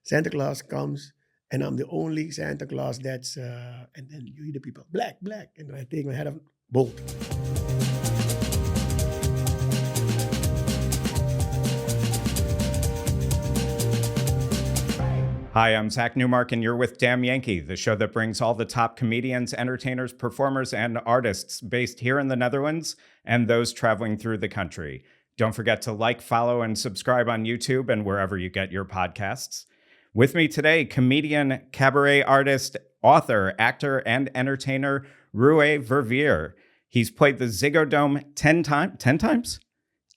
Santa Claus comes, and I'm the only Santa Claus that's, and then you hear the people, black, black. And I take my head off, boom. Hi, I'm Zack Newmark, and you're with Damn Yankee, the show that brings all the top comedians, entertainers, performers, and artists based here in the Netherlands and those traveling through the country. Don't forget to like, follow, and subscribe on YouTube and wherever you get your podcasts. With me today, comedian, cabaret artist, author, actor, and entertainer Roué Verveer. He's played the Ziggo Dome 10 times? 10 times?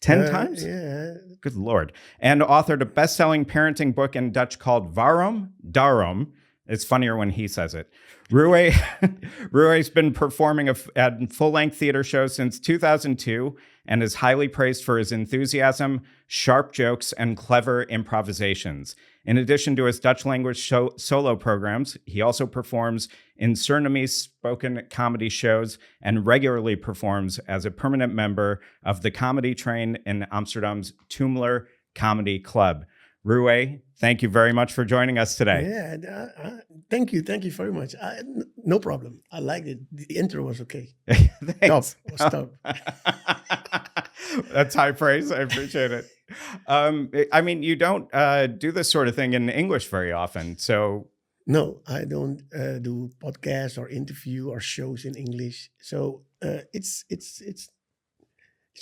10 times? Yeah. Good Lord. And authored a best-selling parenting book in Dutch called Waarom? Daarom. It's funnier when he says it. Roué's been performing at full-length theater shows since 2002 and is highly praised for his enthusiasm, sharp jokes, and clever improvisations. In addition to his Dutch language solo programs, he also performs in Surinamese spoken comedy shows and regularly performs as a permanent member of the comedy train in Amsterdam's Toomler Comedy Club. Roué, thank you very much for joining us today. Yeah, thank you very much. No problem. I liked it. The intro was okay. Thanks. Stop. That's high praise. I appreciate it. I mean, you don't do this sort of thing in English very often, so... No, I don't do podcasts or interview or shows in English. So it's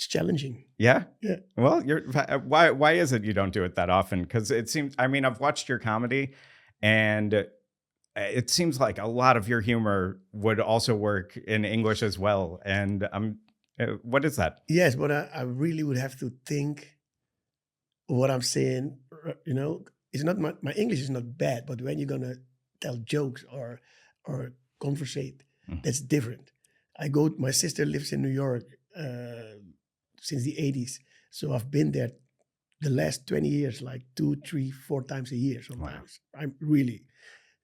challenging. Yeah? Yeah. Well, why is it you don't do it that often? Because it seems, I mean, I've watched your comedy and it seems like a lot of your humor would also work in English as well. And what is that? Yes, but I really would have to think what I'm saying. You know, it's not my English is not bad, but when you're gonna tell jokes or conversate, that's different. My sister lives in New York since the 80s. So I've been there the last 20 years, like 2, 3, 4 times a year sometimes. Wow. I'm really,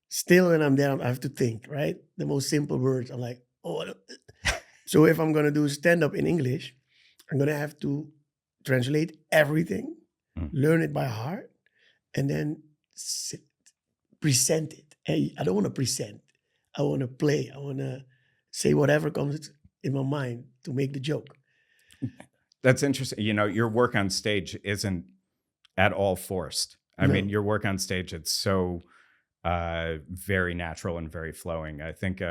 still when I'm there, I have to think, right? The most simple words, I'm like, oh. So if I'm going to do stand-up in English, I'm going to have to translate everything, learn it by heart, and then present it. Hey, I don't want to present. I want to play. I want to say whatever comes in my mind to make the joke. That's interesting. You know, your work on stage isn't at all forced. I mean, your work on stage, it's so very natural and very flowing. I think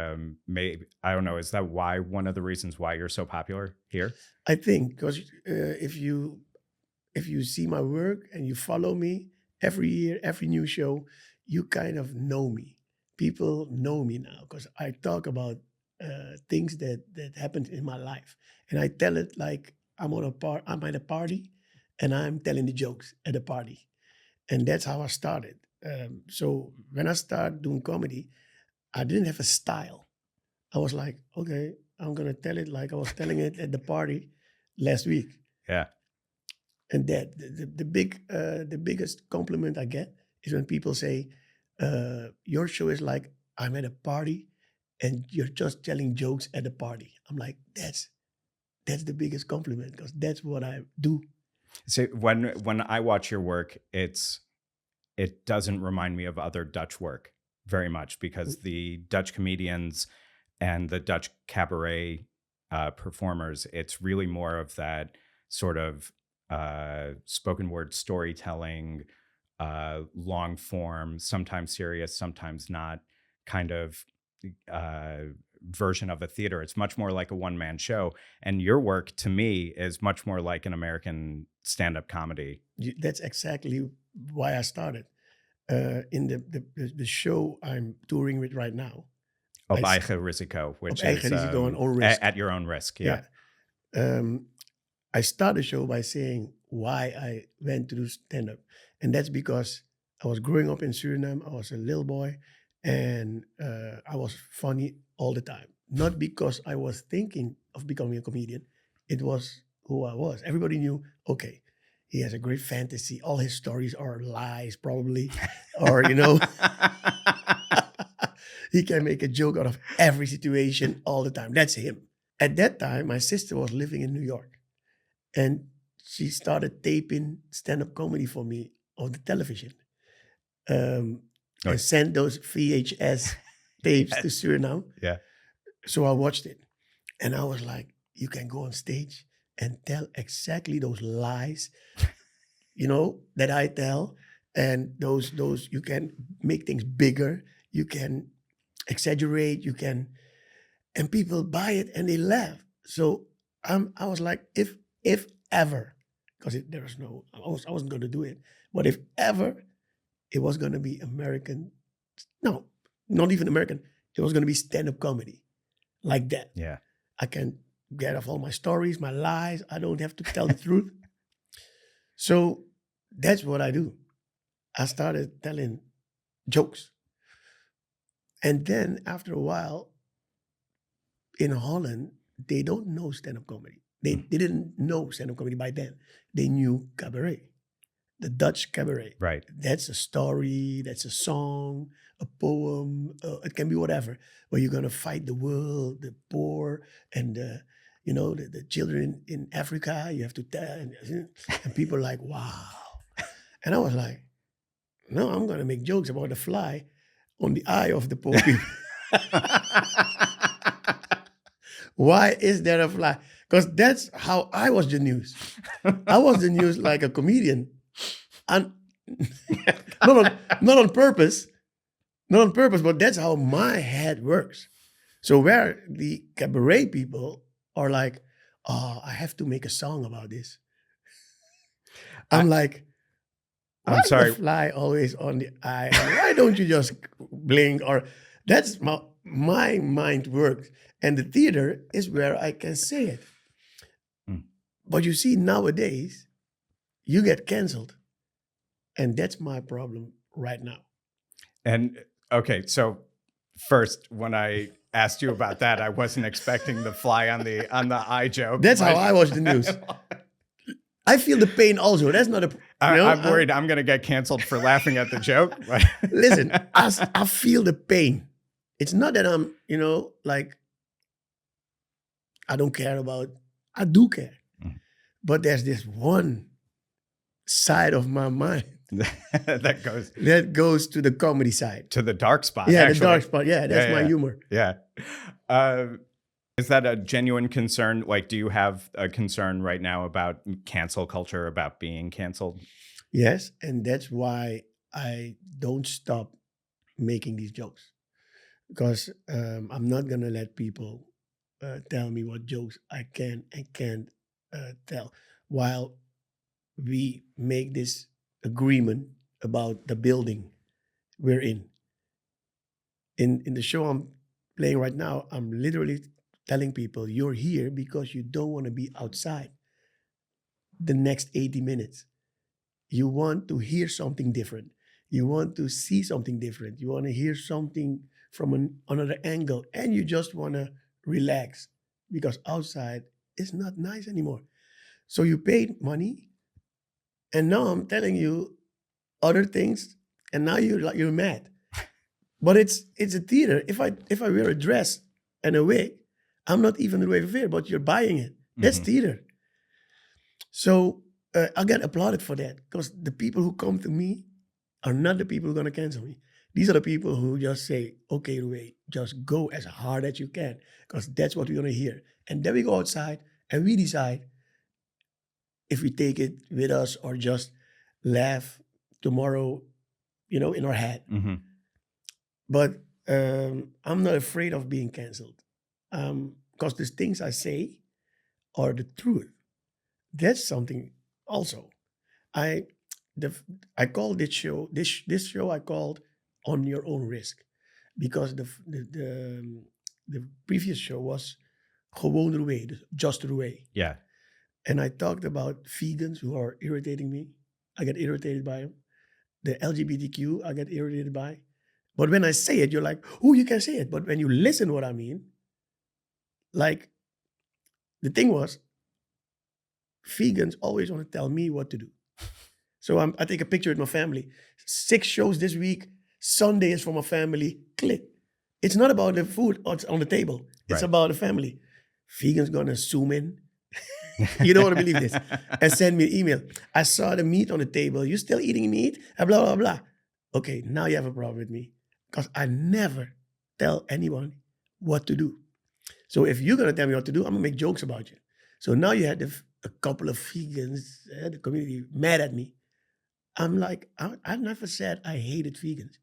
maybe, I don't know, is that one of the reasons why you're so popular here? I think because if you see my work and you follow me every year, every new show, you kind of know me. People know me now because I talk about things that happened in my life, and I tell it like I'm at a party, and I'm telling the jokes at the party, and that's how I started. So when I started doing comedy, I didn't have a style. I was like, okay, I'm gonna tell it like I was telling it at the party last week. Yeah. And that the biggest compliment I get is when people say, your show is like I'm at a party and you're just telling jokes at the party. I'm like, that's the biggest compliment because that's what I do. So when I watch your work, it doesn't remind me of other Dutch work very much because the Dutch comedians and the Dutch cabaret performers, it's really more of that sort of spoken word storytelling, long form, sometimes serious, sometimes not, kind of version of a theater. It's much more like a one-man show. And your work, to me, is much more like an American stand-up comedy. That's exactly why I started. In the show I'm touring with right now. Op eigen risico, which is on own risk. At your own risk, yeah. I start the show by saying why I went to do stand-up. And that's because I was growing up in Suriname. I was a little boy, and I was funny all the time. Not because I was thinking of becoming a comedian. It was who I was. Everybody knew, okay, he has a great fantasy. All his stories are lies, probably. Or, you know, he can make a joke out of every situation all the time. That's him. At that time, my sister was living in New York. And she started taping stand-up comedy for me on the television. Oh, and sent those VHS tapes to Suriname. yeah. So I watched it, and I was like, you can go on stage and tell exactly those lies, that I tell, and those you can make things bigger, you can exaggerate, you can, and people buy it and they laugh. So I was like, if ever, because there was no, I wasn't going to do it, but if ever it was going to be American, no, not even American, it was going to be stand-up comedy like that. Yeah. I can get off all my stories, my lies. I don't have to tell the truth. So that's what I do. I started telling jokes. And then after a while, in Holland, they don't know stand-up comedy. They didn't know stand-up comedy by then. They knew cabaret, the Dutch cabaret. Right. That's a story, that's a song, a poem. It can be whatever. Where you're going to fight the world, the poor, and the children in Africa. You have to tell, and people are like, wow. And I was like, no, I'm going to make jokes about the fly on the eye of the poor people. Why is there a fly? Because that's how I was the news. I was the news like a comedian. And not on purpose. Not on purpose, but that's how my head works. So where the cabaret people are like, oh, I have to make a song about this. I'm like, why I'm sorry. the fly always on the eye? Why don't you just blink? Or that's my mind works. And the theater is where I can say it. But you see, nowadays, you get canceled. And that's my problem right now. And okay, so first, when I asked you about that, I wasn't expecting the fly on the eye joke. That's how I watch the news. I feel the pain also. That's not a... I'm worried I'm going to get canceled for laughing at the joke. Listen, I feel the pain. It's not that I'm, like, I don't care about... I do care. But there's this one side of my mind that goes to the comedy side, to the dark spot. Yeah, actually. the dark spot. Yeah, that's my humor. Yeah. Is that a genuine concern? Like, do you have a concern right now about cancel culture, about being canceled? Yes, and that's why I don't stop making these jokes, because I'm not gonna let people tell me what jokes I can and can't tell, while we make this agreement about the building we're in. In the show I'm playing right now, I'm literally telling people, you're here because you don't want to be outside the next 80 minutes. You want to hear something different. You want to see something different. You want to hear something from another angle, and you just want to relax because outside is not nice anymore. So you paid money, and now I'm telling you other things, and now you're mad. But it's a theater. If I wear a dress and a wig, I'm not even Roué Verveer, but you're buying it. That's theater. So I get applauded for that, because the people who come to me are not the people who are going to cancel me. These are the people who just say, okay, Roué, just go as hard as you can, because that's what we're going to hear. And then we go outside and we decide if we take it with us or just laugh tomorrow, in our head. Mm-hmm. But I'm not afraid of being canceled, because the things I say are the truth. That's something also. I called this show I called On Your Own Risk, because the previous show was Gewoon Roué, just Roué. Yeah. And I talked about vegans who are irritating me. I get irritated by them. The LGBTQ, I get irritated by. But when I say it, you're like, oh, you can say it. But when you listen what I mean, like, the thing was, vegans always want to tell me what to do. So I take a picture with my family. 6 shows this week. Sunday is for my family. Click. It's not about the food on the table. It's about the family. Vegans gonna zoom in. You don't want to believe this. And send me an email. I saw the meat on the table. You still eating meat? And blah, blah, blah. okay, now you have a problem with me because I never tell anyone what to do. So if you're gonna tell me what to do, I'm gonna make jokes about you. So now you had a couple of vegans, the community mad at me. I'm like, I never said I hated vegans.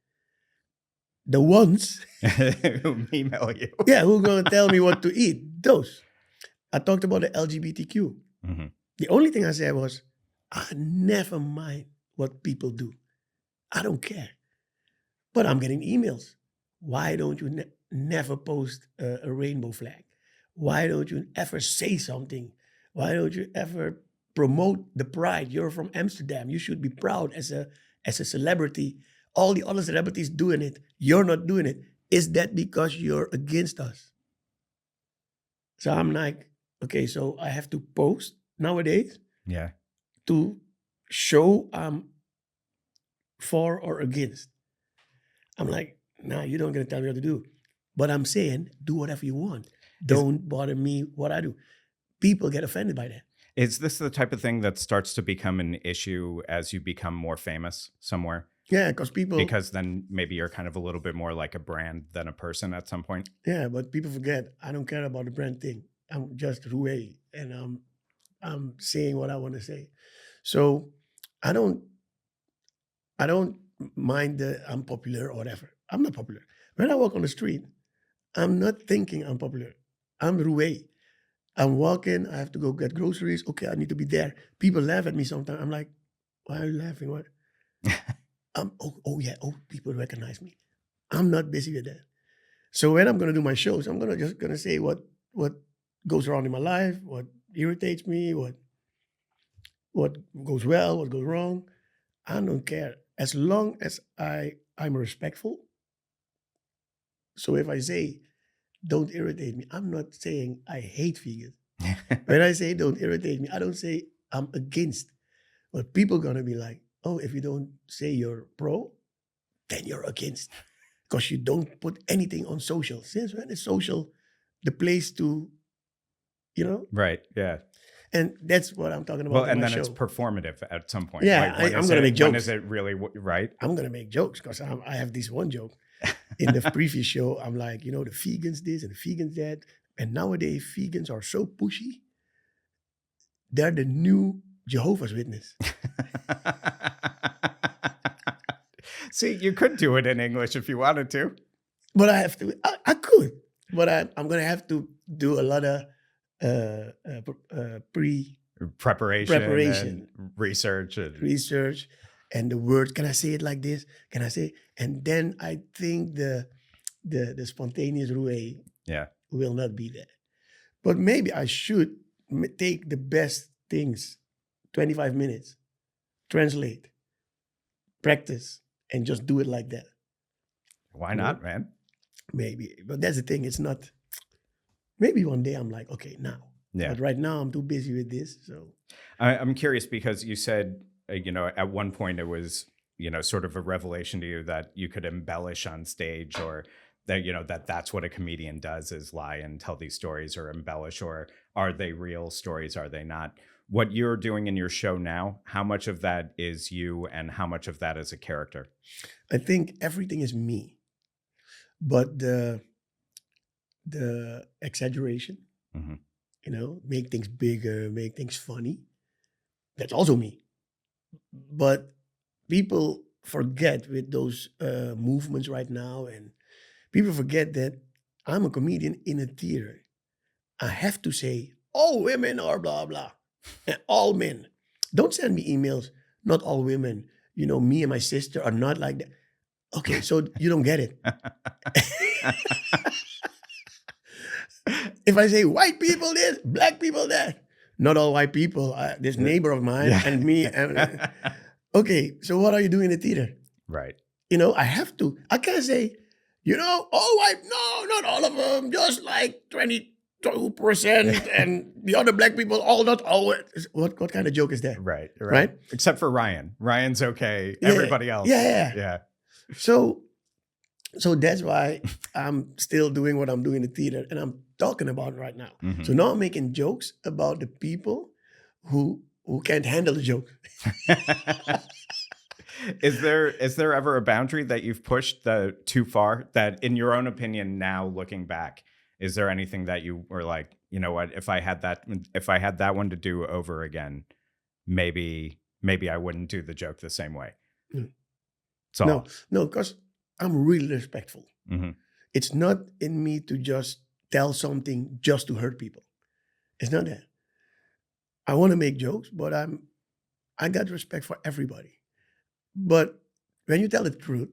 The ones, Who email you. yeah, who gonna tell me what to eat? Those. I talked about the LGBTQ. Mm-hmm. The only thing I said was, I never mind what people do. I don't care. But I'm getting emails. Why don't you never post a rainbow flag? Why don't you ever say something? Why don't you ever promote the pride? You're from Amsterdam. You should be proud as a celebrity. All the other celebrities doing it. You're not doing it. Is that because you're against us? So I'm like, okay, so I have to post nowadays Yeah. to show I'm for or against. I'm like, nah, you don't gonna tell me what to do. But I'm saying, do whatever you want. Don't bother me what I do. People get offended by that. Is this the type of thing that starts to become an issue as you become more famous somewhere? Yeah, because then maybe you're kind of a little bit more like a brand than a person at some point. Yeah, but people forget I don't care about the brand thing. I'm just Roué, and I'm saying what I want to say. So I don't mind the I'm popular or whatever. I'm not popular. When I walk on the street, I'm not thinking I'm popular. I'm Roué. I'm walking, I have to go get groceries. Okay, I need to be there. People laugh at me sometimes. I'm like, why are you laughing? What? People recognize me. I'm not busy with that. So when I'm gonna do my shows, I'm just gonna say what goes wrong in my life, what irritates me, what goes well, what goes wrong. I don't care. As long as I'm respectful. So if I say, don't irritate me, I'm not saying I hate vegans. When I say don't irritate me, I don't say I'm against. But people gonna be like, oh, if you don't say you're pro, then you're against. Because you don't put anything on social. Since when is social the place to, Right, yeah. And that's what I'm talking about. Well, in and my then show. it's performative at some point. Yeah, Like, I'm gonna make jokes. When is it really right? I'm gonna make jokes because I have this one joke. In the previous show, I'm like, the vegans this and the vegans that. And nowadays, vegans are so pushy. They're the new Jehovah's Witness. See, you could do it in English if you wanted to. But I have to. I could. But I'm going to have to do a lot of preparation, and research. And the word, can I say it like this? Can I say? And then I think the spontaneous Roué will not be there. But maybe I should take the best things, 25 minutes, translate, practice, and just do it like that. Why not, man? Maybe. But that's the thing. It's not. Maybe one day I'm like, okay, now. Yeah. But right now I'm too busy with this. So I'm curious because you said, at one point it was, sort of a revelation to you that you could embellish on stage, or that that's what a comedian does, is lie and tell these stories or embellish, or are they real stories? Are they not? What you're doing in your show now, how much of that is you and how much of that is a character? I think everything is me, but the exaggeration, make things bigger, make things funny, that's also me. But people forget with those movements right now, and people forget that I'm a comedian in a theater. I have to say, all women are blah, blah, and all men. Don't send me emails, not all women. Me and my sister are not like that. Okay, so you don't get it. If I say white people this, black people that, not all white people, this neighbor of mine and me. Okay, so what are you doing in the theater? Right. I have to. I can't say, all white, no, not all of them, just like 22%, and the other black people, not all. What kind of joke is that? Right. Except for Ryan. Ryan's okay. Yeah. Everybody else. Yeah. So that's why I'm still doing what I'm doing in the theater, and I'm talking about it right now. Mm-hmm. So now I'm making jokes about the people who can't handle the joke. Is there ever a boundary that you've pushed too far that, in your own opinion, now looking back, is there anything that you were like, you know what, if I had that one to do over again, maybe I wouldn't do the joke the same way. Mm. So No, because I'm really respectful. Mhm. It's not in me to just tell something just to hurt people. It's not that. I want to make jokes, but I got respect for everybody. But when you tell the truth,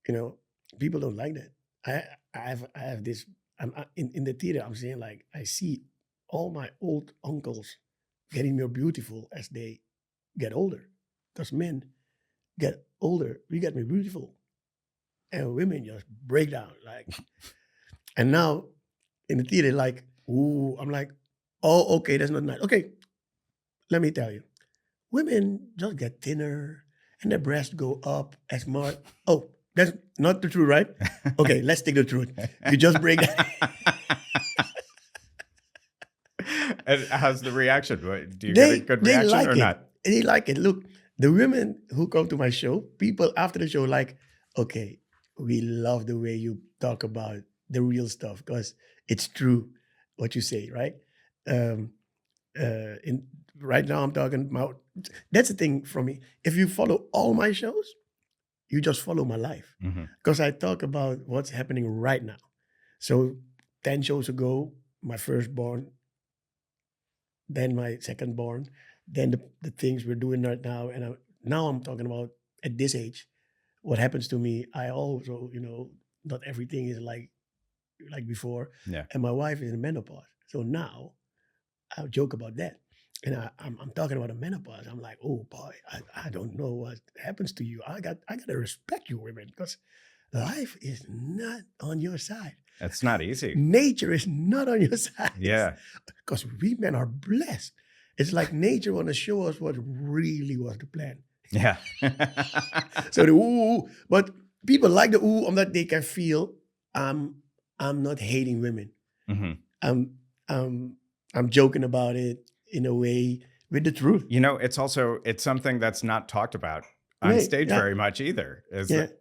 people don't like that. I have this. In the theater. I'm saying, like, I see all my old uncles getting more beautiful as they get older. Because men get older, we get more beautiful, and women just break down. Like, and now in the theater, like, ooh, I'm like, oh, okay, that's not nice. Okay, let me tell you, women just get thinner and their breasts go up as much. Oh, that's not the truth, right? Okay, let's take the truth. You just break that. And how's the reaction? Do you get a good reaction like or it. not? They like it. Look, the women who come to my show, people after the show, like, okay, we love the way you talk about the real stuff because it's true what you say, right? In right now, I'm talking about. That's the thing for me. If you follow all my shows, you just follow my life because I talk about what's happening right now. So 10 shows ago, my firstborn, then my secondborn, then the things we're doing right now. And now I'm talking about at this age, what happens to me. I also, not everything is like before. Yeah. And my wife is in menopause. So now I joke about that. And I'm talking about a menopause. I'm like, oh boy, I don't know what happens to you. I gotta respect you, women, because life is not on your side. It's not easy. Nature is not on your side. Yeah. Because we men are blessed. It's like nature want to show us what really was the plan. Yeah. So the ooh, but people like the ooh, on that they can feel I'm not hating women. I'm joking about it in a way with the truth. It's something that's not talked about on stage very much either.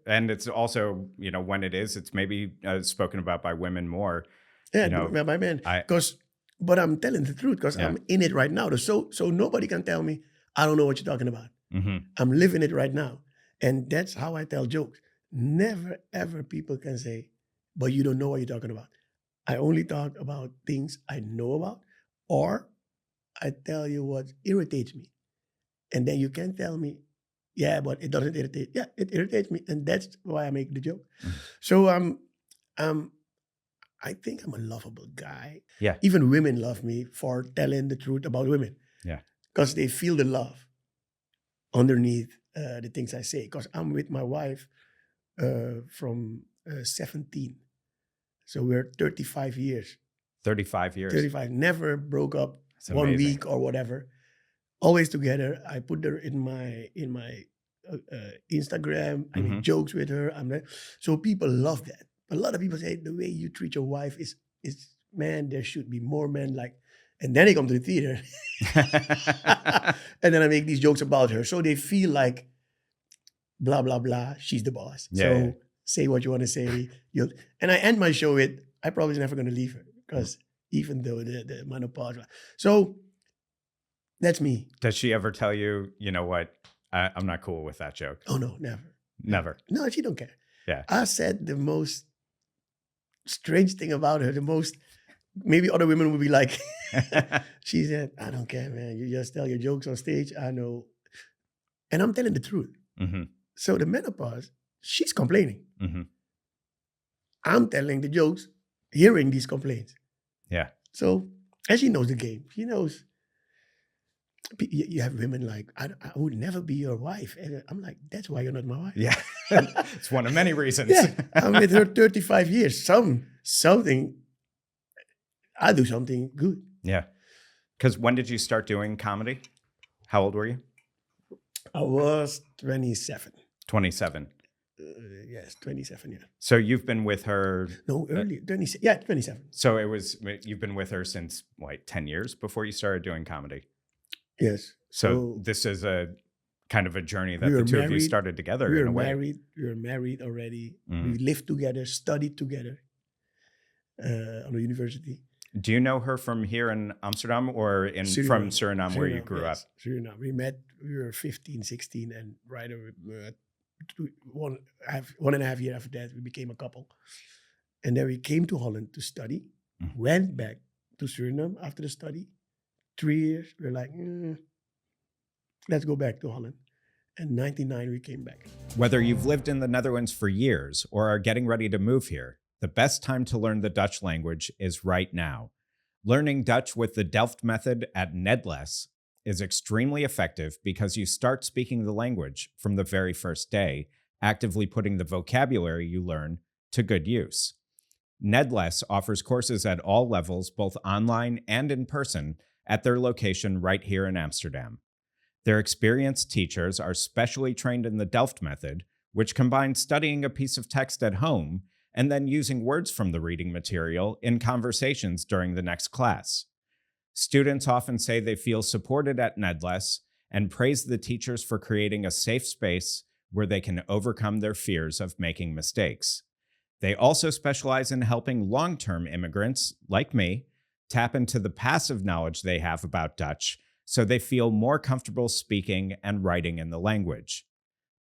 And it's also, when it is, it's maybe spoken about by women more. Yeah, by men. But I'm telling the truth because I'm in it right now. So nobody can tell me, I don't know what you're talking about. I'm living it right now. And that's how I tell jokes. Never, ever people can say, but you don't know what you're talking about. I only talk about things I know about, or I tell you what irritates me. And then you can tell me, yeah, but it doesn't irritate. Yeah, it irritates me. And that's why I make the joke. So I think I'm a lovable guy. Yeah. Even women love me for telling the truth about women. Yeah. Because they feel the love underneath the things I say. Because I'm with my wife from 17. So we're 35 years. 35 years. 35. Never broke up. That's 1 amazing. week or whatever. Always together. I put her in my Instagram. I make jokes with her. So people love that. A lot of people say the way you treat your wife is man, there should be more men like. And then they come to the theater. And then I make these jokes about her. So they feel like blah, blah, blah. She's the boss. Yeah, say what you want to say. And I end my show with, I probably never going to leave her. Because even though the menopause. So that's me. Does she ever tell you, you know what, I'm not cool with that joke? Oh, no, never. Never. No, she don't care. Yeah. I said the most strange thing about her, maybe other women would be like, she said, I don't care, man. You just tell your jokes on stage. I know. And I'm telling the truth. So the menopause, she's complaining. I'm telling the jokes, hearing these complaints. Yeah. So, and she knows the game. She knows. You have women like, I would never be your wife. And I'm like, that's why you're not my wife. Yeah. It's one of many reasons. Yeah. I'm with her 35 years. Something, I do something good. Yeah. Because when did you start doing comedy? How old were you? I was 27. 27. Yes, 27, yeah. So you've been with her... No, early, 27. Yeah, 27. So you've been with her since, 10 years before you started doing comedy? Yes. So this is a kind of a journey that We the were two of you married. started together We in were a way. married. We were married already. Mm. We lived together, studied together on the university. Do you know her from here in Amsterdam or from Suriname where you grew up? Suriname. We met, we were 15, 16, and right over 1.5 years after that, we became a couple. And then we came to Holland to study, went back to Suriname after the study. 3 years, we're like, let's go back to Holland. And 99, we came back. Whether you've lived in the Netherlands for years or are getting ready to move here, the best time to learn the Dutch language is right now. Learning Dutch with the Delft method at Nedles is extremely effective because you start speaking the language from the very first day, actively putting the vocabulary you learn to good use. Nedles offers courses at all levels, both online and in person, at their location right here in Amsterdam. Their experienced teachers are specially trained in the Delft method, which combines studying a piece of text at home and then using words from the reading material in conversations during the next class. Students often say they feel supported at Nedles and praise the teachers for creating a safe space where they can overcome their fears of making mistakes. They also specialize in helping long-term immigrants, like me, tap into the passive knowledge they have about Dutch so they feel more comfortable speaking and writing in the language.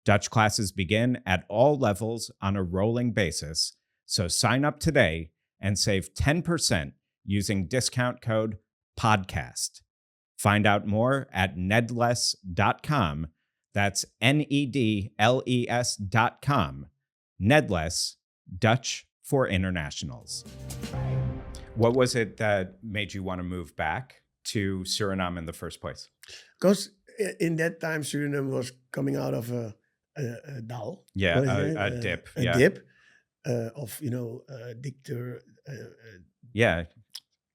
Dutch classes begin at all levels on a rolling basis, so sign up today and save 10% using discount code PODCAST. Find out more at nedles.com. That's NEDLES.com. Nedles, Dutch for internationals. What was it that made you want to move back to Suriname in the first place? Because in that time, Suriname was coming out of a dal. Yeah, a dip. A dip of, dictator. Yeah,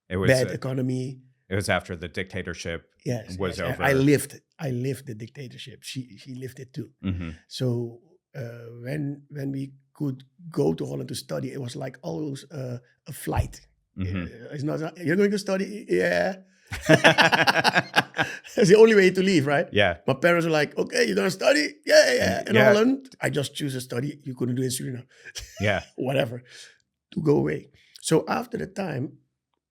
it was bad economy. It was after the dictatorship was over. I lived the dictatorship. She lived it too. Mm-hmm. So when we could go to Holland to study, it was like always a flight. Mm-hmm. It's not, you're going to study? Yeah. It's the only way to leave, right? Yeah. My parents were like, okay, you're going to study? Yeah. In Holland, I just choose a study. You couldn't do it in Suriname. Yeah. Whatever. To go away. So after the time,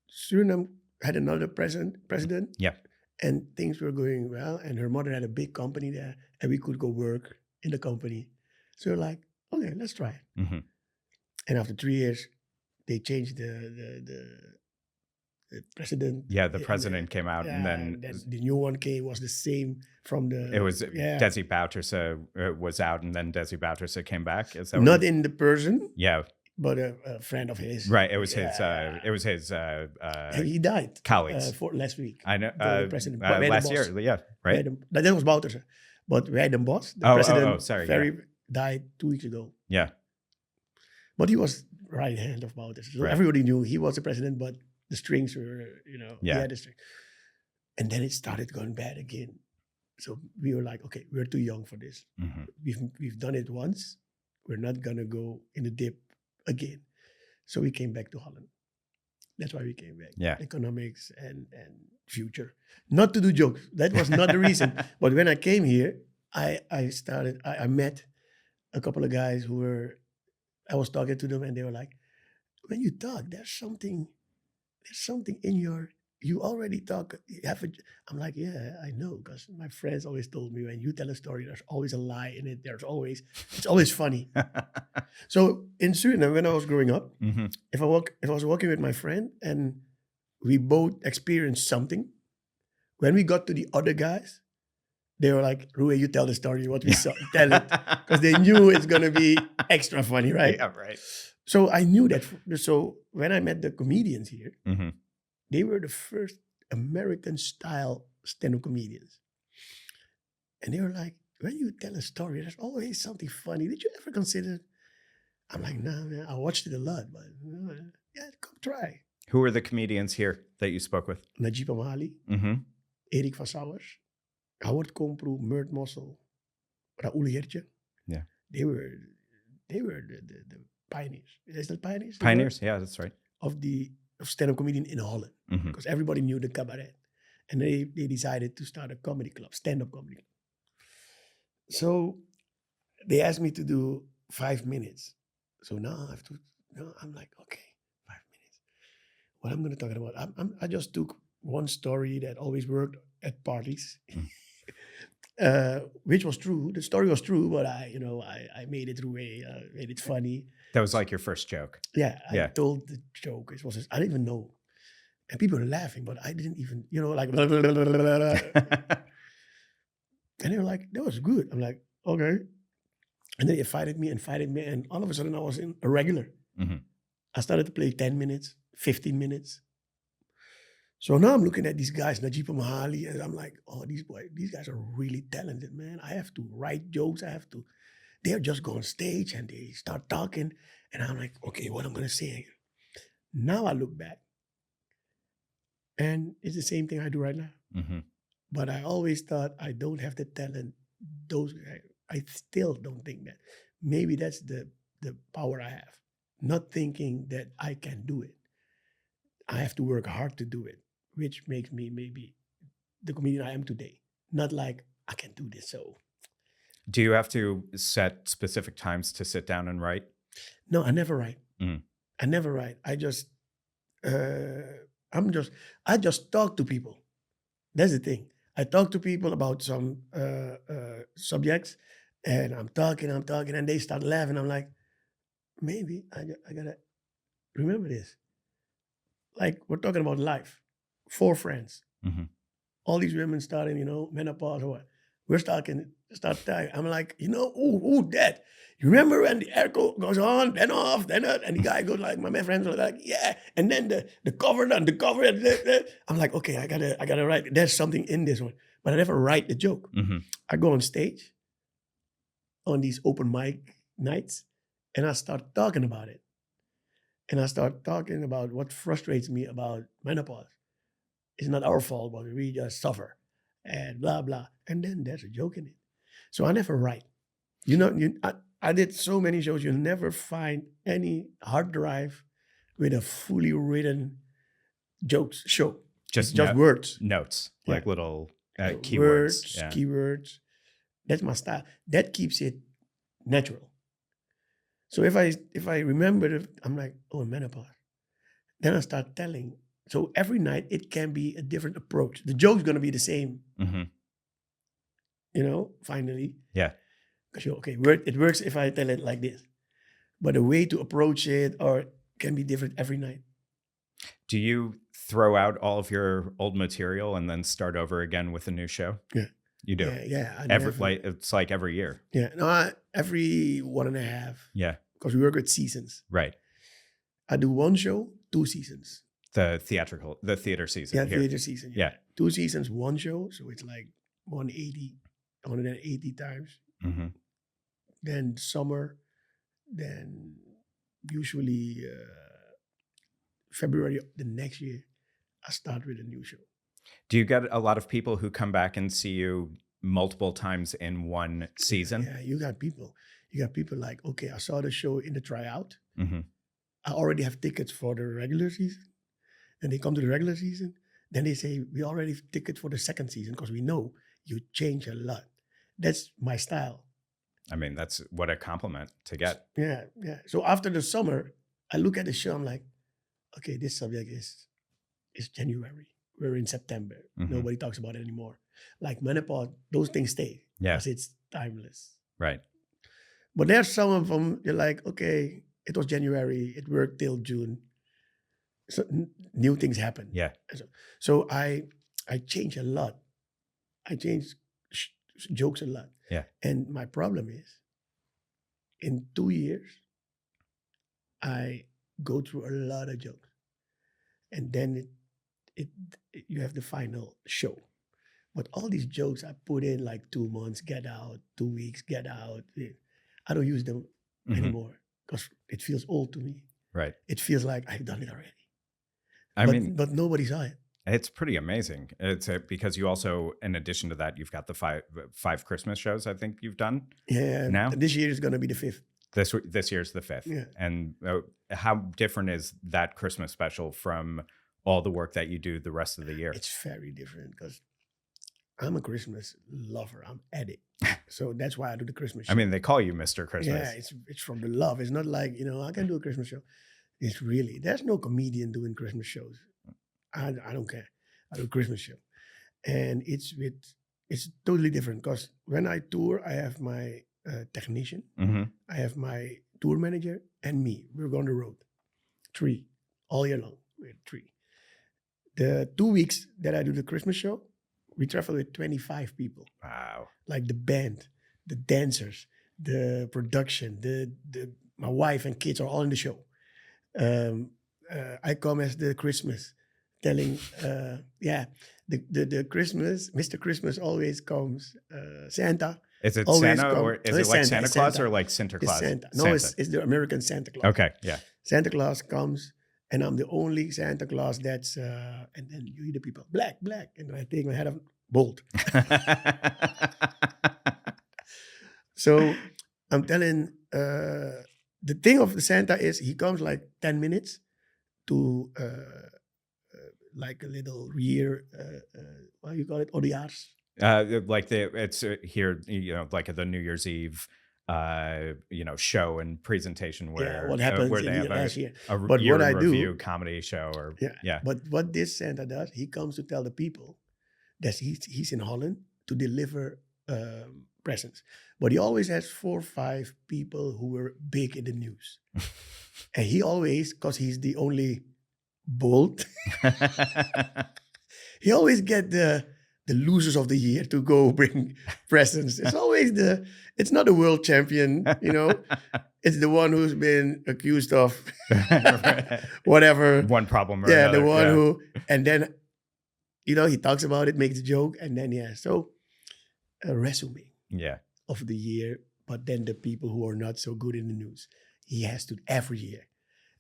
Suriname had another president. Yeah. And things were going well. And her mother had a big company there. And we could go work in the company. So we're like, okay, let's try it. Mm-hmm. And after 3 years, they changed the president. Yeah, the president came out, and then the new one came, was the same from the. It was Desi Bouterse was out, and then Desi Bouterse came back. Is that not in the person? Yeah, but a friend of his. Right. It was his. It was his. He died. Colleagues for last week. I know. President last year. Yeah. Right. That was Bouterse, but we had the boss. The president. Sorry. Died 2 weeks ago. Yeah. But he was right hand of Bouterse, so everybody knew he was the president, but the strings were, he had the string. And then it started going bad again. So we were like, okay, we're too young for this. Mm-hmm. We've done it once. We're not gonna go in the dip again. So we came back to Holland. That's why we came back. Yeah. Economics and future. Not to do jokes. That was not the reason. But when I came here, I met a couple of guys I was talking to them, and they were like, when you talk, there's something in you already talk. I'm like, yeah, I know, because my friends always told me, when you tell a story, there's always a lie in it. It's always funny. So in Suriname, when I was growing up, mm-hmm. if I was walking with my friend and we both experienced something, when we got to the other guys, they were like, Roué, you tell the story, what we saw, tell it. Because they knew it's going to be extra funny, right? Yeah, right. So I knew that. So when I met the comedians here, mm-hmm. they were the first American-style stand-up comedians. And they were like, when you tell a story, there's always something funny. Did you ever consider? I'm like, nah, man, I watched it a lot, but yeah, come try. Who were the comedians here that you spoke with? Najib Amali, mm-hmm. Erik van Sauers, Howard Komproe, Mert Mossel, Raoul Heertje. Yeah. They were the pioneers. Is that pioneers? Pioneers, yeah, that's right. Of stand-up comedian in Holland. Mm-hmm. Because everybody knew the cabaret. And they decided to start a comedy club, stand-up comedy club. So they asked me to do 5 minutes. So now I have to. No, I'm like, okay, 5 minutes. What I'm going to talk about? I just took one story that always worked at parties, which was true. The story was true, but I made it through made it funny. That was like your first joke. Yeah, I Yeah. told the joke. It was I didn't even know, and people were laughing, but I didn't even like. And they were like, that was good. I'm like, okay. And then they invited me, and all of a sudden I was in a regular. Mm-hmm. I started to play 10 minutes, 15 minutes. So now I'm looking at these guys, Najib Mahali, and I'm like, oh, these guys are really talented, man. I have to write jokes. They're just go on stage and they start talking. And I'm like, okay, what I'm going to say. Now I look back. And it's the same thing I do right now. Mm-hmm. But I always thought I don't have the talent. I still don't think that. Maybe that's the power I have. Not thinking that I can do it. I have to work hard to do it, which makes me maybe the comedian I am today. Not like I can do this. So, do you have to set specific times to sit down and write? No, I never write. Mm. I never write. I just talk to people. That's the thing. I talk to people about some subjects, and I'm talking, and they start laughing. I'm like, maybe I gotta remember this. Like, we're talking about life. 4 friends. Mm-hmm. All these women starting, menopause or what. We're start talking. I'm like, Dad, you remember when the echo goes on, then off, then out, and the guy goes like, my friends were like, yeah, and then the cover and the cover. I'm like, okay, I gotta write. There's something in this one, but I never write the joke. Mm-hmm. I go on stage on these open mic nights, and I start talking about it. And I start talking about what frustrates me about menopause. It's not our fault, but we just suffer and blah, blah. And then there's a joke in it. So I never write. I did so many shows. You'll never find any hard drive with a fully written jokes show. Just words. Notes, Yeah. like little keywords. Words, Yeah. keywords. That's my style. That keeps it natural. So if I remember it, I'm like, oh, menopause. Then I start telling. So every night it can be a different approach. The joke's gonna be the same. Mm-hmm. Finally. Yeah. Because it works if I tell it like this. But the way to approach it can be different every night. Do you throw out all of your old material and then start over again with a new show? Yeah. You do? Yeah. It's like every year. Yeah. No, every 1.5. Yeah. Because we work with seasons. Right. I do one show, 2 seasons. The theater season. Yeah, here. theater season. Yeah. 2 seasons, 1 show. So it's like 180 times. Mm-hmm. Then summer, then usually February the next year, I start with a new show. Do you get a lot of people who come back and see you multiple times in one season? Yeah, you got people. Like, okay, I saw the show in the tryout. Mm-hmm. I already have tickets for the regular season. Then they come to the regular season. Then they say, we already have tickets for the second season because we know you change a lot. That's my style. I mean, that's what a compliment to get. Yeah. So after the summer, I look at the show, I'm like, okay, this subject is January. We're in September. Mm-hmm. Nobody talks about it anymore. Like menopause, those things stay. Yeah. Because it's timeless. Right. But there's some of them, you're like, okay, it was January. It worked till June. So new things happen. Yeah. So I change a lot. I change jokes a lot. Yeah. And my problem is, in 2 years, I go through a lot of jokes. And then you have the final show. But all these jokes I put in like 2 months, get out, 2 weeks, get out. I don't use them anymore because it feels old to me. Right. It feels like I've done it already. But nobody saw it. It's pretty amazing. It's because you also, in addition to that, you've got the five Christmas shows I think you've done. Yeah. Now this year is going to be the 5th. This year's the 5th. Yeah. And how different is that Christmas special from all the work that you do the rest of the year? It's very different because I'm a Christmas lover. I'm addict. So that's why I do the Christmas show. I mean, they call you Mr. Christmas. Yeah, it's from the love. It's not like, I can do a Christmas show. It's really, there's no comedian doing Christmas shows. I don't care. I do a Christmas show. And it's totally different because when I tour, I have my technician, I have my tour manager, and me. We're on the road. 3 all year long. We're 3. The 2 weeks that I do the Christmas show, we travel with 25 people. Wow. Like the band, the dancers, the production, my wife and kids are all in the show. I come as the Christmas, telling, the Christmas, Mr. Christmas always comes. Santa. Is it always Santa or is it like Santa Claus or like Sinterklaas? Santa. No, it's the American Santa Claus. Okay, yeah. Santa Claus comes, and I'm the only Santa Claus that's, and then you hear the people, black, and I take my head off, bold. So I'm telling, the thing of the Santa is he comes like 10 minutes to like a little year, what do you call it, odejaars? It's here, like at the New Year's Eve, show and presentation where what happens where they in have last year. But year what I review comedy show or But what this Santa does, he comes to tell the people that he's in Holland to deliver presents. But he always has 4 or 5 people who were big in the news, and he always, because he's the only bold, he always get the losers of the year to go bring presents. It's always it's not a world champion, it's the one who's been accused of whatever. One problem or another. The one who, and then, he talks about it, makes a joke, and then, so a resume of the year, but then the people who are not so good in the news, he has to every year.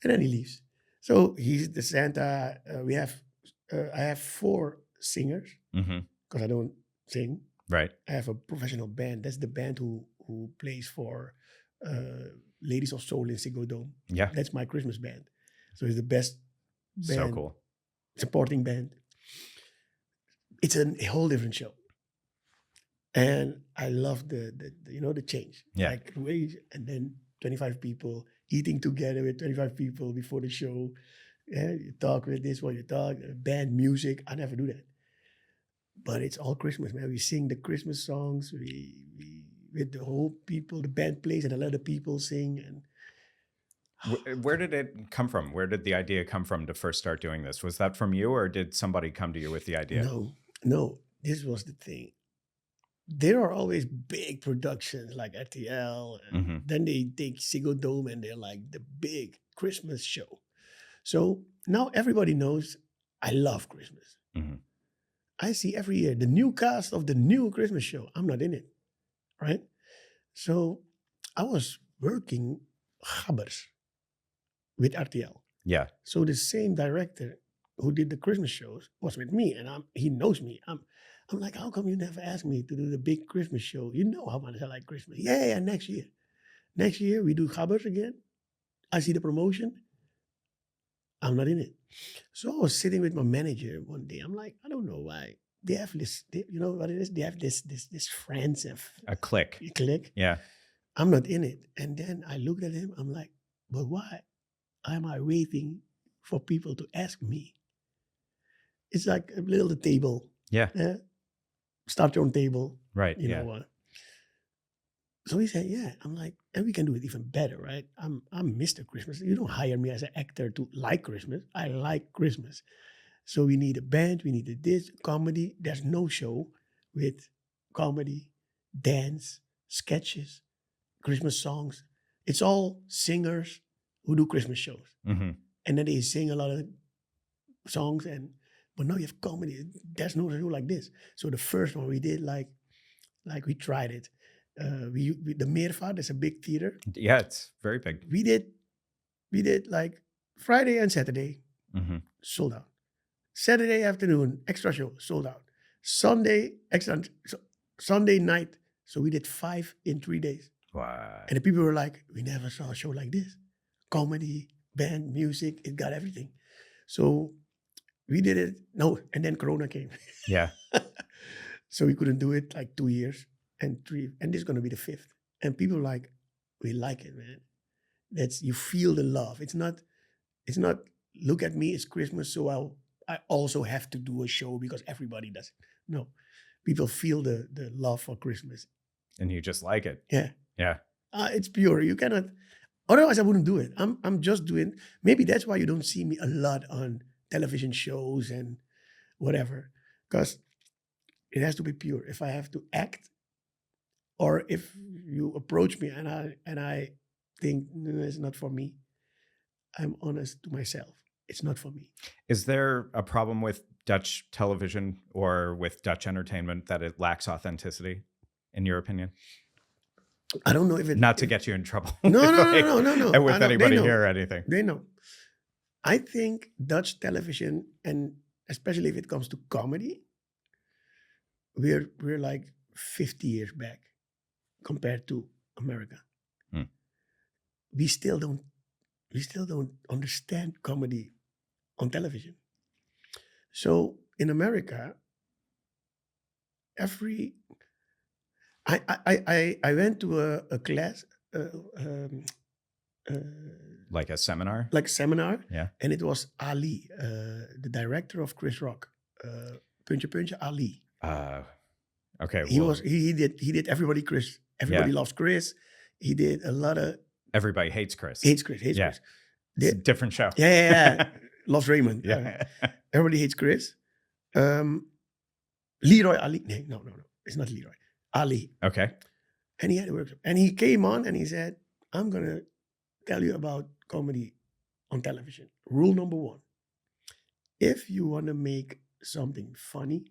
And then he leaves. So he's the Santa. I have 4 singers, because I don't sing. Right. I have a professional band. That's the band who plays for Ladies of Soul in Ziggo Dome. Yeah. That's my Christmas band. So it's the best band. So cool. Supporting band. It's a whole different show. And I love the change. Yeah. Like, and then 25 people eating together with 25 people before the show. Yeah, you talk with this, what you talk, band music. I never do that. But it's all Christmas, man. We sing the Christmas songs. We with the whole people, the band plays, and a lot of people sing. And where did it come from? Where did the idea come from to first start doing this? Was that from you, or did somebody come to you with the idea? No. This was the thing. There are always big productions like RTL, and then they take Ziggo Dome, and they're like the big Christmas show. So now everybody knows I love Christmas. I see every year the new cast of the new Christmas show. I'm not in it, right? So I was working Gabbers with RTL. Yeah. So the same director who did the Christmas shows was with me, and he knows me. I'm like, how come you never asked me to do the big Christmas show? You know how much I like Christmas. Yeah, next year. Next year we do Gabbers again. I see the promotion. I'm not in it. So I was sitting with my manager one day. I'm like, I don't know why. They have this, you know what it is? They have this friends. A clique. Yeah. I'm not in it. And then I looked at him. I'm like, but why am I waiting for people to ask me? It's like a little table. Yeah. Start your own table. Right. You know what? So he said, yeah. I'm like, and we can do it even better, right? I'm Mr. Christmas. You don't hire me as an actor to like Christmas. I like Christmas. So we need a band, we need this, comedy. There's no show with comedy, dance, sketches, Christmas songs. It's all singers who do Christmas shows. And then they sing a lot of songs, but now you have comedy. There's no show like this. So the first one we did, like we tried it. The Meervaart is a big theater. Yeah, it's very big. We did like Friday and Saturday, sold out. Saturday afternoon, extra show, sold out. Sunday night, so we did 5 in 3 days. Wow. And the people were like, we never saw a show like this. Comedy, band, music, it got everything. So we did it. No, and then Corona came. Yeah. So we couldn't do it like 2 years and 3, and this is going to be the 5th. And people like, we like it, man. That's, you feel the love. It's not, look at me, it's Christmas, so I also have to do a show because everybody does it. No, people feel the love for Christmas. And you just like it. Yeah. Yeah. It's pure. You cannot, otherwise I wouldn't do it. I'm just doing, maybe that's why you don't see me a lot on television shows and whatever, because it has to be pure. If I have to act, or if you approach me and I think, no, it's not for me, I'm honest to myself. It's not for me. Is there a problem with Dutch television or with Dutch entertainment that it lacks authenticity, in your opinion? I don't know if it... Not to get you in trouble. No. And with anybody here or anything. They know. I think Dutch television, and especially if it comes to comedy, we're like 50 years back compared to America. We still don't understand comedy on television. So in America, I went to a class, like a seminar? Like a seminar. Yeah. And it was Ali, the director of Chris Rock, Puntje Puntje Ali. Okay. He did Everybody Chris. Everybody Loves Chris. He did a lot of... Everybody Hates Chris. Hates Chris. Chris. It's a different show. Yeah. Loves Raymond. Yeah. Everybody Hates Chris. Leroy Ali. No. It's not Leroy. Ali. Okay. And he had a workshop. And he came on and he said, I'm going to tell you about comedy on television. Rule number 1. If you want to make something funny,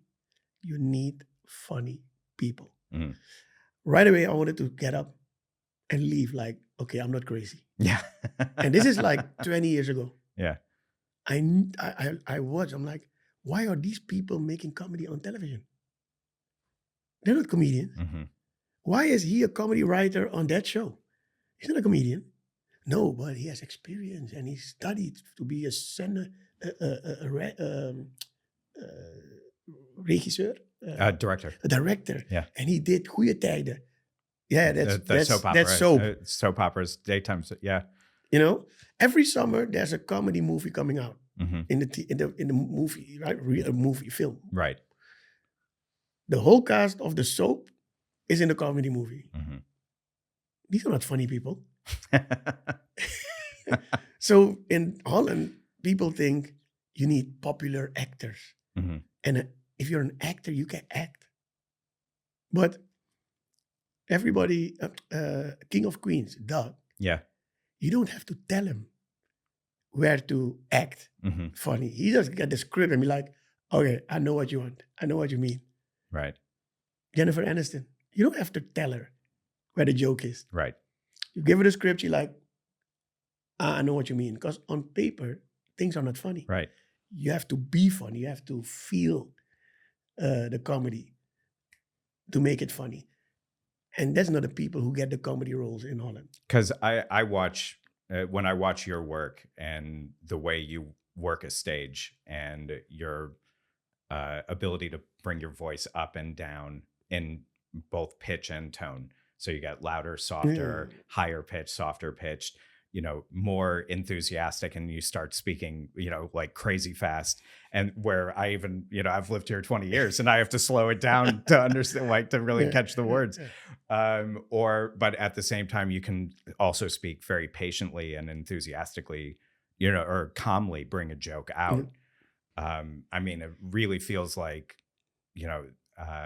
you need funny people. Mm-hmm. Right away, I wanted to get up and leave like, okay, I'm not crazy. Yeah. And this is like 20 years ago. Yeah. I watched, I'm like, why are these people making comedy on television? They're not comedians. Mm-hmm. Why is he a comedy writer on that show? He's not a comedian. No, but he has experience and he studied to be a regisseur. Director. A director. Yeah. And he did Goeie Tijden. Yeah, that's soap opera. That's soap. Soap operas, daytime. Yeah. You know, every summer there's a comedy movie coming out in the movie, right? A movie film. Right. The whole cast of the soap is in the comedy movie. Mm-hmm. These are not funny people. So in Holland, people think you need popular actors. Mm-hmm. And if you're an actor, you can act. But everybody, King of Queens, Doug, you don't have to tell him where to act funny. He just get the script and be like, okay, I know what you want. I know what you mean. Right. Jennifer Aniston, you don't have to tell her where the joke is. Right. You give her the script, you're like, I know what you mean. Because on paper, things are not funny. Right. You have to be funny. You have to feel the comedy to make it funny. And that's not the people who get the comedy roles in Holland. Because I watch, when I watch your work and the way you work a stage and your ability to bring your voice up and down in both pitch and tone. So you get louder, softer, higher pitch, softer pitched, more enthusiastic, and you start speaking, like crazy fast. And where I even, I've lived here 20 years and I have to slow it down to understand, like to really catch the words. But at the same time, you can also speak very patiently and enthusiastically, or calmly bring a joke out. I mean, it really feels like,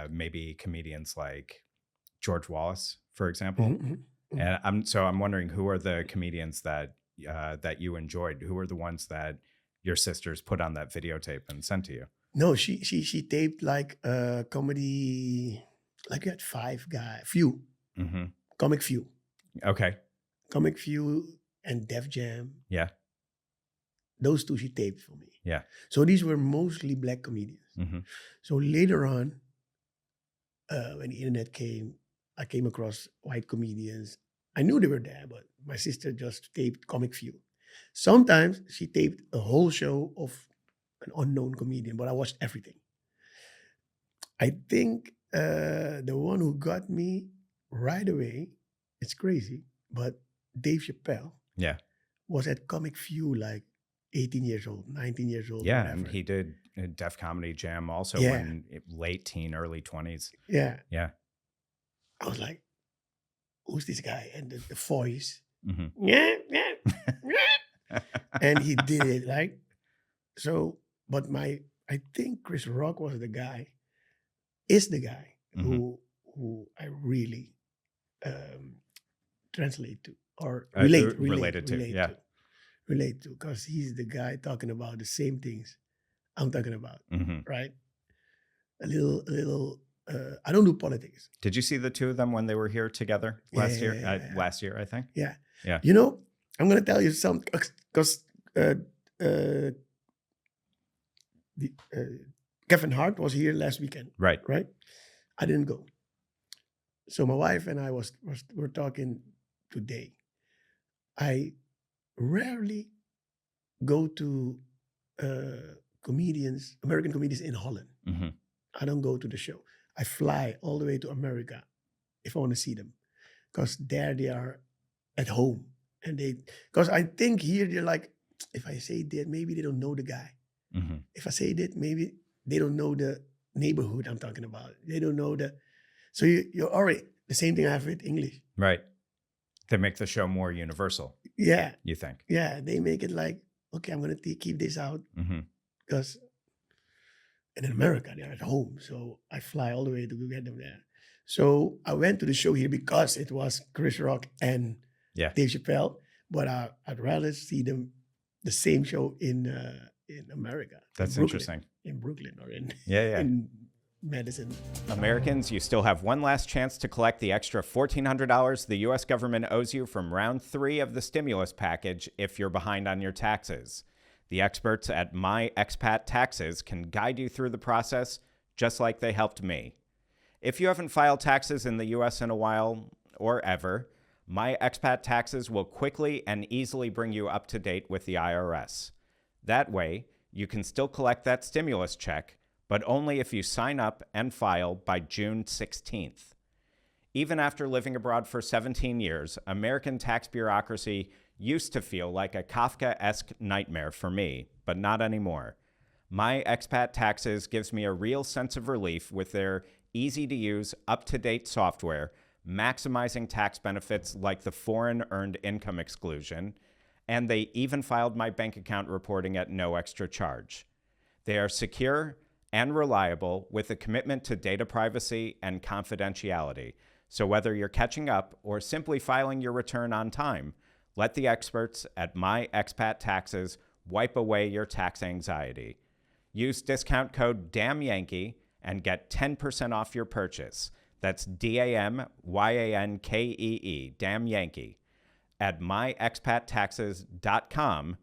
maybe comedians like George Wallace, for example. Mm-hmm. And I'm wondering, who are the comedians that you enjoyed? Who are the ones that your sisters put on that videotape and sent to you? No, she taped like comedy, like you had few, Comic Few. Okay. Comic Few and Def Jam. Yeah. Those two she taped for me. Yeah. So these were mostly black comedians. Mm-hmm. So later on, when the internet came, I came across white comedians. I knew they were there, but my sister just taped Comic Few. Sometimes she taped a whole show of an unknown comedian, but I watched everything. I think the one who got me right away, it's crazy, but Dave Chappelle Yeah. was at Comic View like 18 years old, 19 years old, Yeah. whatever. And he did a Def Comedy Jam also Yeah. when late teen, early 20s. Yeah. Yeah. I was like, who's this guy? And the voice. Mhm. Yeah, yeah, yeah. And he did it like so. But I think Chris Rock was the guy, is the guy Mhm. who I really translate to or relate related to, yeah. relate to, because he's the guy talking about the same things I'm talking about, Mhm. right? A little. I don't do politics. Did you see the two of them when they were here together last year? Yeah. Last year, I think. Yeah. Yeah. You know, I'm gonna tell you something because Kevin Hart was here last weekend, Right. right? I didn't go. So my wife and I were talking today. I rarely go to American comedians in Holland. Mhm. I don't go to the show. I fly all the way to America if I want to see them, because there they are at home, and because I think here they're like, if I say that, maybe they don't know the guy. Mhm. If I say that, maybe they don't know the neighborhood I'm talking about. They don't know so you're already the same thing I have with English. Right. They make the show more universal, Yeah, you think? yeah. They make it like, okay, I'm gonna keep this out Mhm. because in America they're at home, so I fly all the way to go get them there. So I went to the show here because it was Chris Rock and Yeah. Dave Chappelle, but I'd rather see them the same show in America. That's in Brooklyn, interesting. in Brooklyn or in Yeah. in Madison. Americans, you still have one last chance to collect the extra $1,400 the U.S. government owes you from round 3 of the stimulus package if you're behind on your taxes. The experts at My Expat Taxes can guide you through the process just like they helped me. If you haven't filed taxes in the U.S. in a while or ever, My Expat Taxes will quickly and easily bring you up to date with the IRS. That way, you can still collect that stimulus check, but only if you sign up and file by June 16th. Even after living abroad for 17 years, American tax bureaucracy used to feel like a Kafka-esque nightmare for me, but not anymore. My Expat Taxes gives me a real sense of relief with their easy-to-use, up-to-date software, maximizing tax benefits like the foreign earned income exclusion, and they even filed my bank account reporting at no extra charge. They are secure and reliable with a commitment to data privacy and confidentiality. So whether you're catching up or simply filing your return on time, let the experts at My Expat Taxes wipe away your tax anxiety. Use discount code DAMNYANKEE and get 10% off your purchase. That's DAMYANKEE, Damn Yankee. At myexpattaxes.com,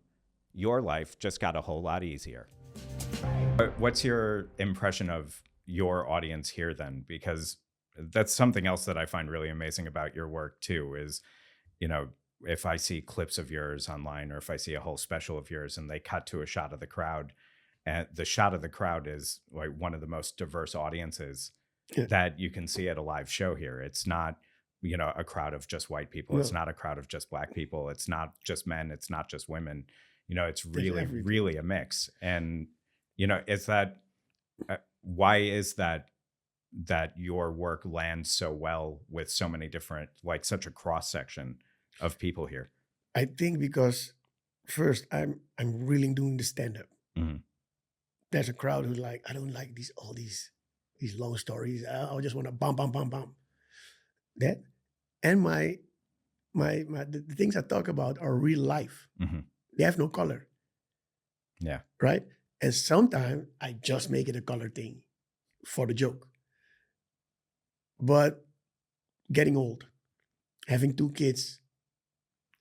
your life just got a whole lot easier. What's your impression of your audience here then? Because that's something else that I find really amazing about your work too, is, you know, if I see clips of yours online or if I see a whole special of yours and they cut to a shot of the crowd, and the shot of the crowd is like one of the most diverse audiences that you can see at a live show here. It's not, you know, a crowd of just white people. No. It's not a crowd of just black people. It's not just men. It's not just women. You know, it's really, really a mix. And, you know, is that, why is that your work lands so well with so many different, like such a cross section of people here? I think because first I'm really doing the stand-up. Mm-hmm. There's a crowd who's like, I don't like all these long stories. I just want to bam. That, and the things I talk about are real life. Mm-hmm. They have no color. Yeah. Right? And sometimes I just make it a color thing for the joke. But getting old, having 2 kids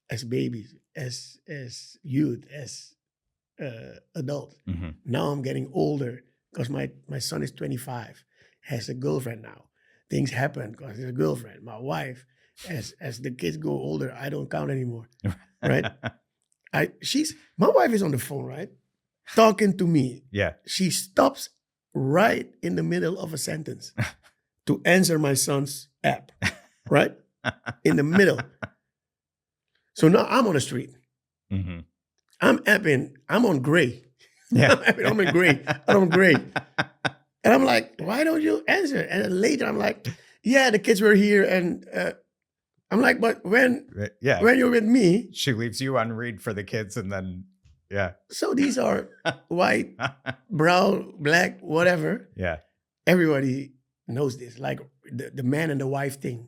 as babies, as youth, as adult. Mm-hmm. Now I'm getting older because my son is 25, has a girlfriend now. Things happen because there's a girlfriend. My wife, as the kids go older, I don't count anymore, right? My wife is on the phone, right? Talking to me. Yeah. She stops right in the middle of a sentence to answer my son's app, right? In the middle. So now I'm on the street. Mm-hmm. I'm apping. I'm on gray. Yeah. I'm in gray. I'm on gray. And I'm like, why don't you answer? And then later I'm like, yeah, the kids were here. And I'm like, but when you're with me. She leaves you on read for the kids and then, yeah. So these are white, brown, black, whatever. Yeah. Everybody knows this. Like the man and the wife thing.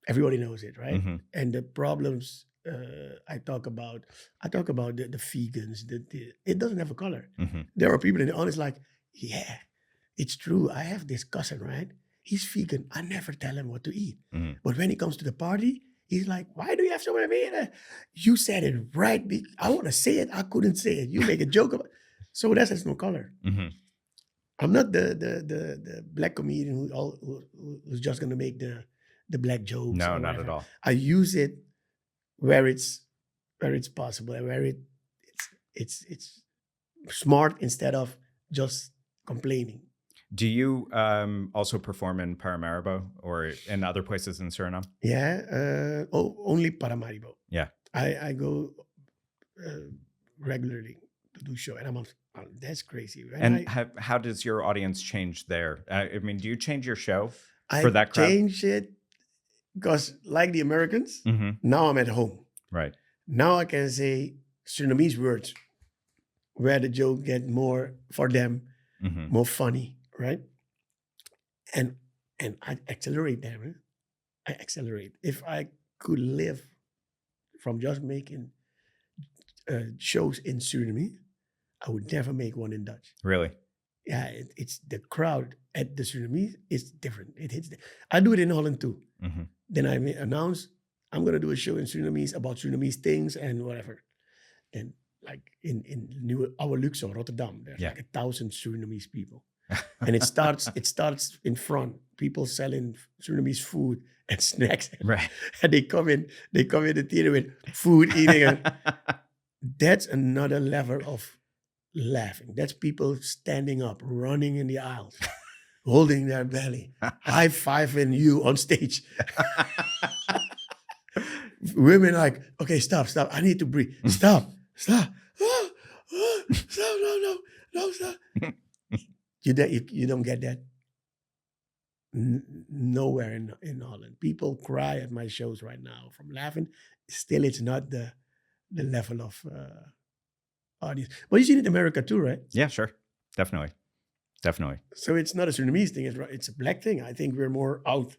Everybody knows it, right? Mm-hmm. And the problems I talk about the vegans. It doesn't have a color. Mm-hmm. There are people in the audience like, yeah, it's true. I have this cousin, right? He's vegan. I never tell him what to eat. Mm-hmm. But when he comes to the party, he's like, why do you have so many meat? You said it right. I want to say it. I couldn't say it. You make a joke about it. So that has no color. Mm-hmm. I'm not the black comedian who's just going to make the black jokes. No, not at all. I use it where it's possible and where it's smart instead of just complaining. Do you also perform in Paramaribo or in other places in Suriname? Yeah, only Paramaribo. Yeah, I go regularly to do show, and I'm that's crazy. Right? And how does your audience change there? I mean, do you change your show for that crowd? I change it because, like the Americans, mm-hmm. now I'm at home. Right. Now I can say Surinamese words where the joke get more for them, mm-hmm. more funny, right? And I accelerate them. Right? I accelerate. If I could live from just making shows in Suriname, I would never make one in Dutch. Really? Yeah, it's the crowd at the Surinamese is different. It hits. I do it in Holland too. Mm-hmm. Then I announce I'm going to do a show in Surinamese about Surinamese things and whatever. And like in our Luxor, Rotterdam, there's like 1,000 Surinamese people. And it starts in front. People selling Surinamese food and snacks. Right. And they come in the theater with food eating. And that's another level of laughing. That's people standing up, running in the aisles, holding their belly, high-fiving you on stage. Women like, okay, stop. I need to breathe. Stop. Stop, no, stop. You don't get that nowhere in Holland. People cry at my shows right now from laughing. Still, it's not the level of audience. But you see it in America too, right? Yeah, sure. Definitely. So it's not a Surinamese thing. It's a black thing. I think we're more out.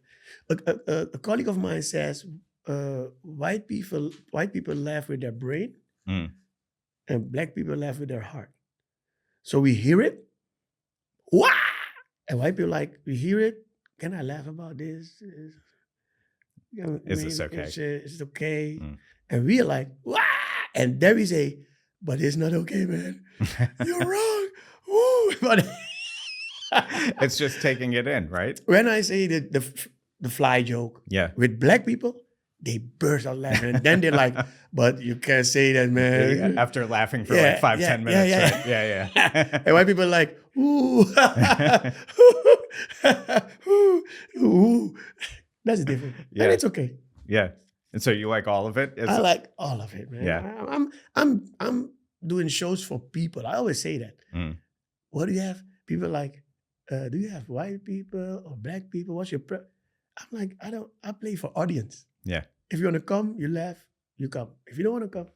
A colleague of mine says white people laugh with their brain and black people laugh with their heart. So we hear it, wah! And white people like, we hear it, can I laugh about this? Is this okay? It's okay. And we are like, wah! And there we say, but it's not okay, man. You're wrong. Woo! But it's just taking it in, right? When I say the fly joke with black people, they burst out laughing. And then they're like, but you can't say that, man. After laughing for like 5-10 minutes. Right? Yeah. And white people are like, ooh. Ooh. That's different. Yeah. And it's okay. Yeah. And so you like all of it? I like all of it, man. Yeah. I'm doing shows for people. I always say that. What do you have? People like, do you have white people or black people? What's your I'm like, I play for audience. Yeah. If you want to come, you laugh, you come. If you don't want to come,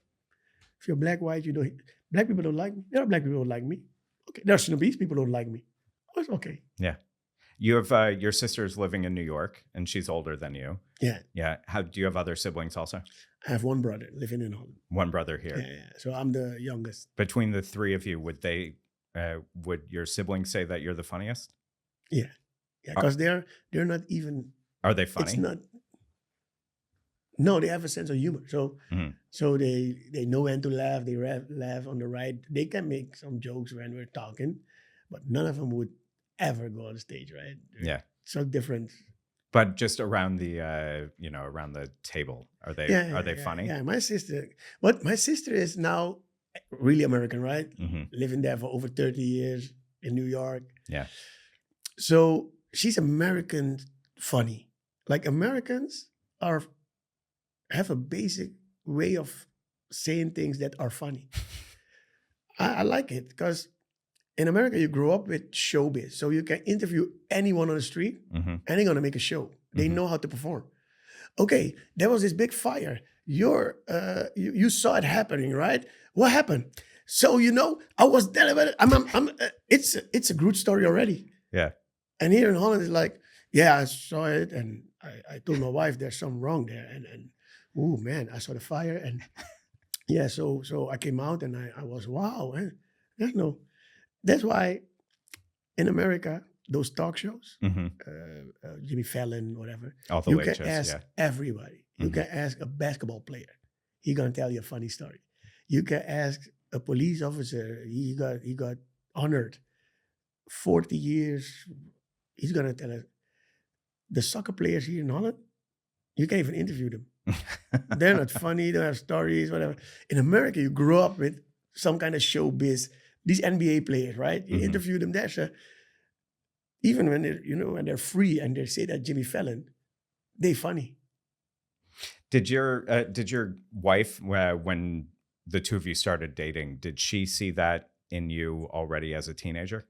if you're black, white, you don't. Black people don't like me. There are black people who don't like me. Okay. There are Surinamese people who don't like me. Oh, it's okay. Yeah. You have your sister's living in New York, and she's older than you. Yeah. Yeah. Do you have other siblings also? I have one brother living in Holland. One brother here. Yeah. So I'm the youngest. Between the three of you, would your siblings say that you're the funniest? Yeah. Yeah. Because they're not even. Are they funny? It's not. No, they have a sense of humor. So they know when to laugh. They laugh on the right. They can make some jokes when we're talking, but none of them would ever go on stage, right? Yeah. So different. But just around the around the table, are they funny? Yeah, my sister is now really American, right? Mm-hmm. Living there for over 30 years in New York. Yeah. So she's American funny. Like Americans have a basic way of saying things that are funny. I like it because in America you grow up with showbiz, so you can interview anyone on the street and they're gonna make a show. They know how to perform. Okay, there was this big fire. You saw it happening, right? What happened? So I was there. It's a good story already. Yeah. And here in Holland, it's like, yeah, I saw it, and I told my wife there's something wrong there, and oh man, I saw the fire, and yeah, so I came out and I was wow. That's why in America those talk shows, Jimmy Fallon, whatever, All the you late can shows, ask yeah. everybody. You can ask a basketball player, he gonna tell you a funny story. You can ask a police officer, he got honored 40 years. He's gonna tell us. The soccer players here in Holland, you can't even interview them. They're not funny. They don't have stories, whatever. In America, you grow up with some kind of showbiz. These NBA players, right? You interview them. Even when they're free and they say that Jimmy Fallon, they funny. Did your wife, when the two of you started dating, did she see that in you already as a teenager?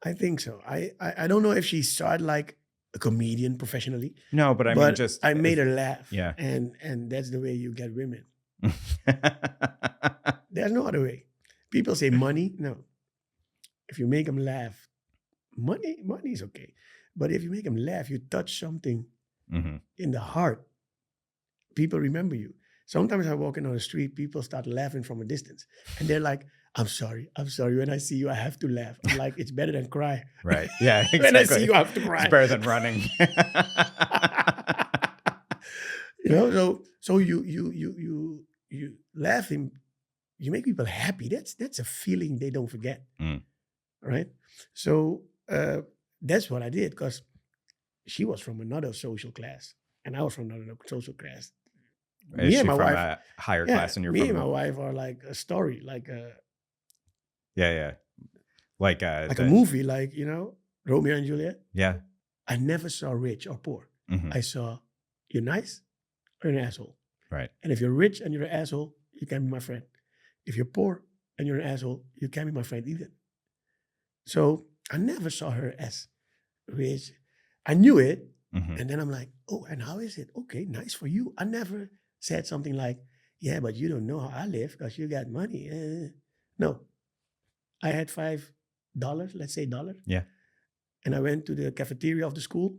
I think so. I don't know if she saw it like a comedian professionally. No, but I mean, just I made her laugh. Yeah. And that's the way you get women. There's no other way. People say money. No. If you make them laugh, money is okay. But if you make them laugh, you touch something in the heart, people remember you. Sometimes I walk in on the street, people start laughing from a distance. And they're like, I'm sorry. When I see you, I have to laugh. I'm like, it's better than cry. Right. Yeah, exactly. When I see you, I have to cry. It's better than running. So you laughing, you make people happy. That's a feeling they don't forget. Right? So that's what I did, because she was from another social class and I was from another social class. Is she from a higher class and you're me from... and my wife are like a story, like a... Yeah. Like a movie, like, Romeo and Juliet. Yeah. I never saw rich or poor. I saw you're nice or you're an asshole. Right. And if you're rich and you're an asshole, you can't be my friend. If you're poor and you're an asshole, you can't be my friend either. So I never saw her as rich. I knew it. And then I'm like, oh, and how is it? Okay, nice for you. I never said something like, yeah, but you don't know how I live because you got money. No. I had $5, let's say $1. Yeah. And I went to the cafeteria of the school.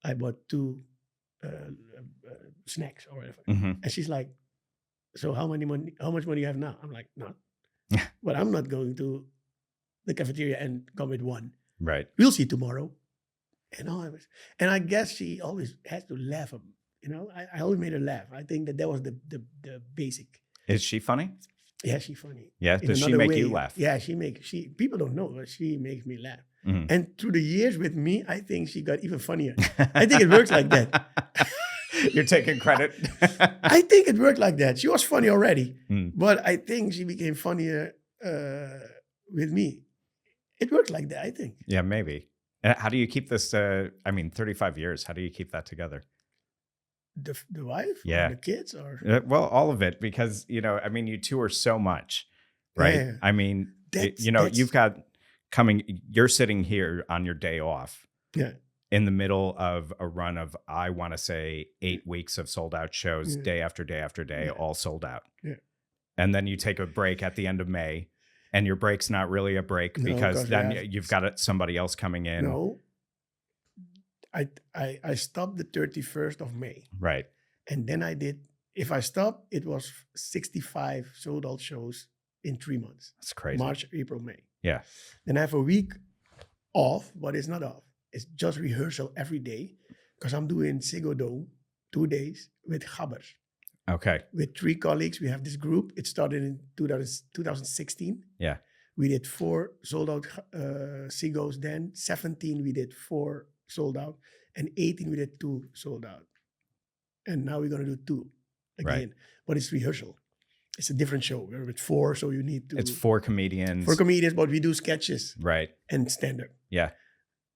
I bought 2 snacks or whatever. And she's like, so how much money you have now? I'm like, none. But I'm not going to the cafeteria and come with 1. Right. We'll see tomorrow. And I guess she always has to laugh. I always made her laugh. I think that was the basic. Is she funny? Yeah, she's funny. Yeah, does she make you laugh? Yeah, people don't know, but she makes me laugh. And through the years with me, I think she got even funnier. I think it works like that. You're taking credit? I think it worked like that. She was funny already, but I think she became funnier with me. It worked like that, I think. Yeah, maybe. How do you keep this, 35 years, how do you keep that together? The wife? Yeah. Or the kids? Or well, all of it, because, you tour so much, right? Yeah. I mean, you've got you're sitting here on your day off. Yeah. In the middle of a run of, I want to say, 8 weeks of sold out shows, day after day after day, all sold out. Yeah. And then you take a break at the end of May, and your break's not really a break because then you've got somebody else coming in. No. I stopped the 31st of May. Right. And then if I stopped, it was 65 sold out shows in 3 months. That's crazy. March, April, May. Yeah. Then I have a week off, but it's not off. It's just rehearsal every day, because I'm doing Ziggo Dome 2 days with Gabbers. Okay. With 3 colleagues. We have this group. It started in 2016. Yeah. We did 4 sold out Ziggos then. 17, we did 4 sold out. And 18, we did 2 sold out. And now we're going to do 2 again. Right. But it's rehearsal. It's a different show. We're with 4, so you need to... It's 4 comedians. 4 comedians, but we do sketches. Right. And stand-up. Yeah.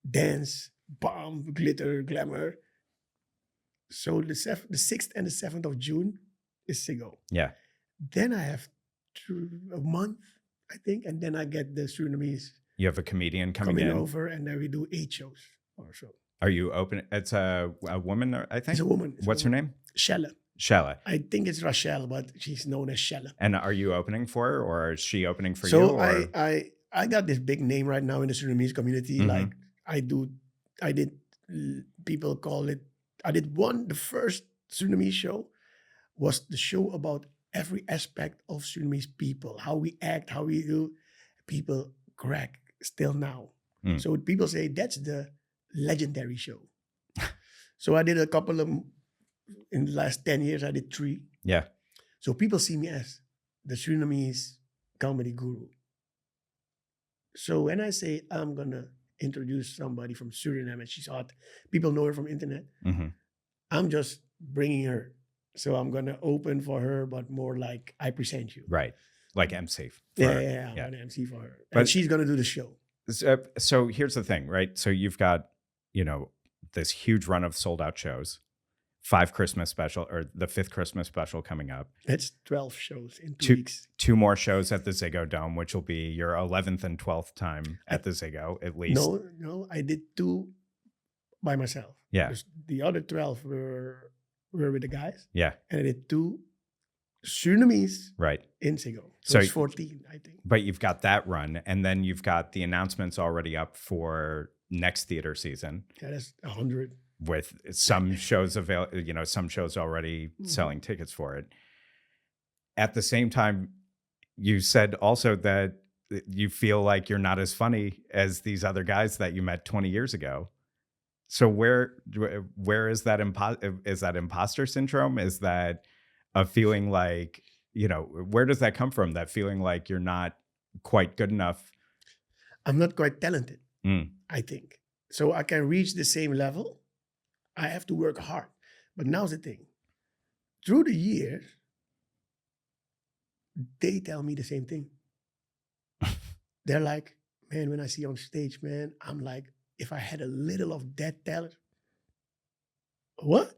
Dance, bomb, glitter, glamour. So the 6th and the 7th of June is Sigo. Yeah. Then I have a month, I think, and then I get the Surinamese You have a comedian coming in over, and then we do 8 shows or so. Are you open? It's a woman, I think. It's a woman. What's her name? Shella. Shella. I think it's Rachel, but she's known as Shella. And are you opening for her, or is she opening for you? So I got this big name right now in the Surinamese community. Like I did. People call it. I did the first Surinamese show was the show about every aspect of Surinamese people, how we act, how we do. People crack still now. So people say that's the legendary show. So I did a couple of, in the last 10 years, I did 3. Yeah. So people see me as the Surinamese comedy guru. So when I say I'm going to introduce somebody from Suriname and she's hot, people know her from internet, I'm just bringing her. So I'm going to open for her, but more like I present you. Right. Like MC. Yeah, I'm going to MC for her. And she's going to do the show. So here's the thing, right? So you've got, this huge run of sold out shows, 5 Christmas special, or the 5th Christmas special coming up. It's 12 shows in 2 weeks. 2 more shows at the Ziggo Dome, which will be your 11th and 12th time at the Ziggo, at least. No, I did 2 by myself. Yeah. The other 12 were with the guys. Yeah. And I did 2 Surinamese in Ziggo. So it's 14, I think. But you've got that run, and then you've got the announcements already up for next theater season. Yeah, that's 100. With some shows some shows already selling tickets for it. At the same time, you said also that you feel like you're not as funny as these other guys that you met 20 years ago. So where is that is that imposter syndrome? Is that a feeling like, where does that come from? That feeling like you're not quite good enough? I'm not quite talented, I think. So I can reach the same level. I have to work hard. But now's the thing. Through the years, they tell me the same thing. They're like, man, when I see you on stage, man, I'm like, if I had a little of that talent, what?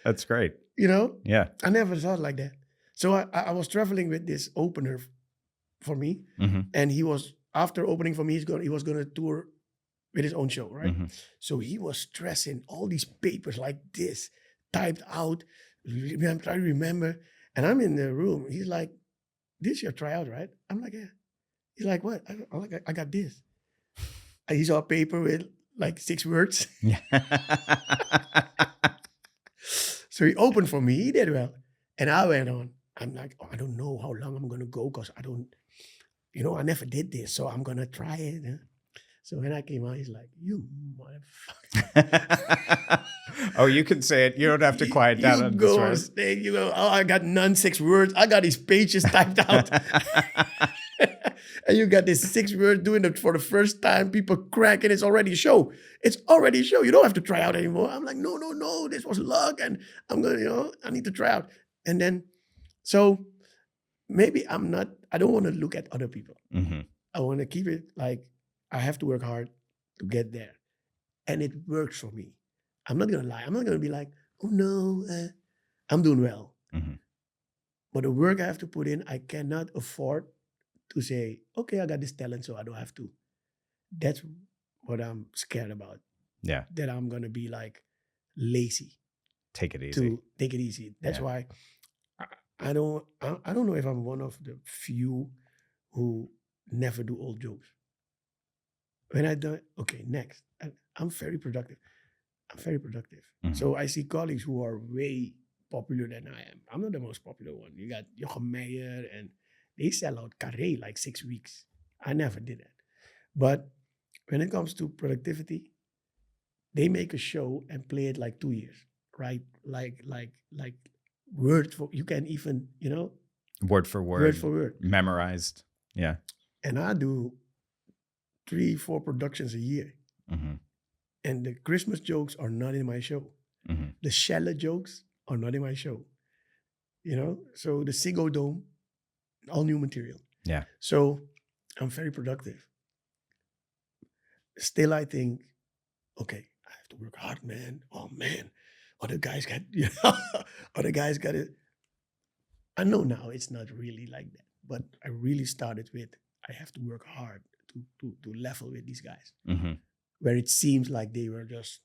That's great. Yeah. I never thought like that. So I was traveling with this opener for me. And he was, after opening for me, he was going to tour with his own show, right? So he was stressing all these papers like this, typed out. I'm trying to remember. And I'm in the room. He's like, this is your tryout, right? I'm like, yeah. He's like, what? I'm like, I got this. And he saw a paper with like 6 words. Yeah. So he opened for me. He did well. And I went on. I'm like, I don't know how long I'm going to go because I don't, I never did this. So I'm going to try it. So when I came out, he's like, you motherfucker. Oh, you can say it. You don't have to quiet down. You go on stage, you go, oh, I got none 6 words. I got these pages typed out. And you got this 6 words doing it for the first time. People cracking. It's already a show. It's already a show. You don't have to try out anymore. I'm like, no. This was luck. And I'm going to, I need to try out. And then, so maybe I don't want to look at other people. I want to keep it like, I have to work hard to get there. And it works for me. I'm not going to lie. I'm not going to be like, oh no, I'm doing well. But the work I have to put in, I cannot afford to say, okay, I got this talent, so I don't have to. That's what I'm scared about. Yeah. That I'm going to be like lazy. Take it easy. That's why I don't know if I'm one of the few who never do old jokes. When I do it, okay, next. I'm very productive. So I see colleagues who are way popular than I am. I'm not the most popular one. You got Jochem Meijer, and they sell out Carré like 6 weeks. I never did that. But when it comes to productivity, they make a show and play it like 2 years, right? Like word for, you can even, word for word, memorized. Yeah. And I do 3-4 productions a year. And the Christmas jokes are not in my show. The Shella jokes are not in my show. So the Ziggo Dome, all new material. Yeah. So I'm very productive. still I think, okay, I have to work hard, man. Oh man, other guys got, other guys got it. I know now it's not really like that, but I really started with I have to work hard to level with these guys. Mm-hmm. Where it seems like they were just,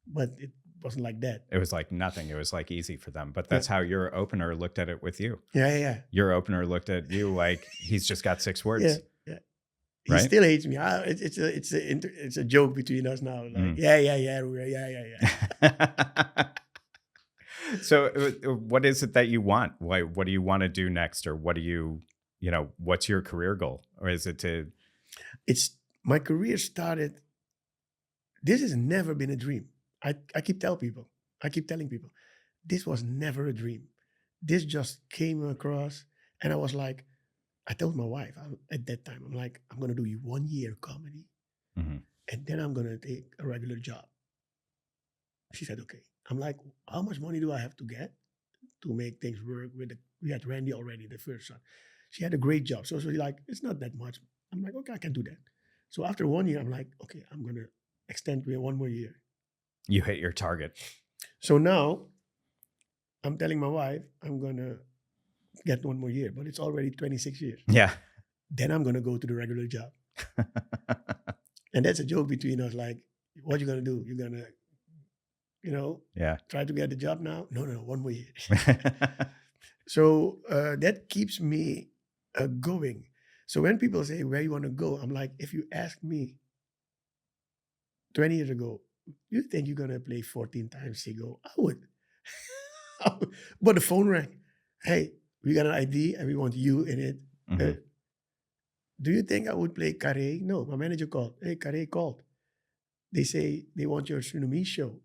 but it wasn't like that. It was like nothing. It was like easy for them. But Yeah. that's how your opener looked at it with you. Yeah. Your opener looked at you like he's just got 6 words. Yeah. He Right? still hates me. It's a joke between us now. Like, yeah. So what is it that you want? What do you want to do next? Or what do you, what's your career goal? Or is it to... It's my career started. This has never been a dream. I keep telling people, this was never a dream. This just came across, and I was like, I told my wife at that time, I'm like, I'm gonna do 1 year comedy, and then I'm gonna take a regular job. She said, okay. I'm like, how much money do I have to get to make things work? We had Randy already, the first son. She had a great job, so she's like, it's not that much. I'm like, okay, I can do that. So after 1 year, I'm like, okay, I'm gonna extend to 1 more year. You hit your target. So now I'm telling my wife I'm gonna get 1 more year, but it's already 26 years. Yeah. Then I'm gonna go to the regular job. And that's a joke between us, like, what you gonna do? You're gonna, try to get the job now? No, 1 more year. So that keeps me going. So when people say, where you wanna go? I'm like, if you ask me 20 years ago, you think you're gonna play 14 times Sigo? I would. But the phone rang. Hey, we got an ID and we want you in it. Mm-hmm. Do you think I would play Carré? No, my manager called. Hey, Carré called. They say they want your Surinamese show.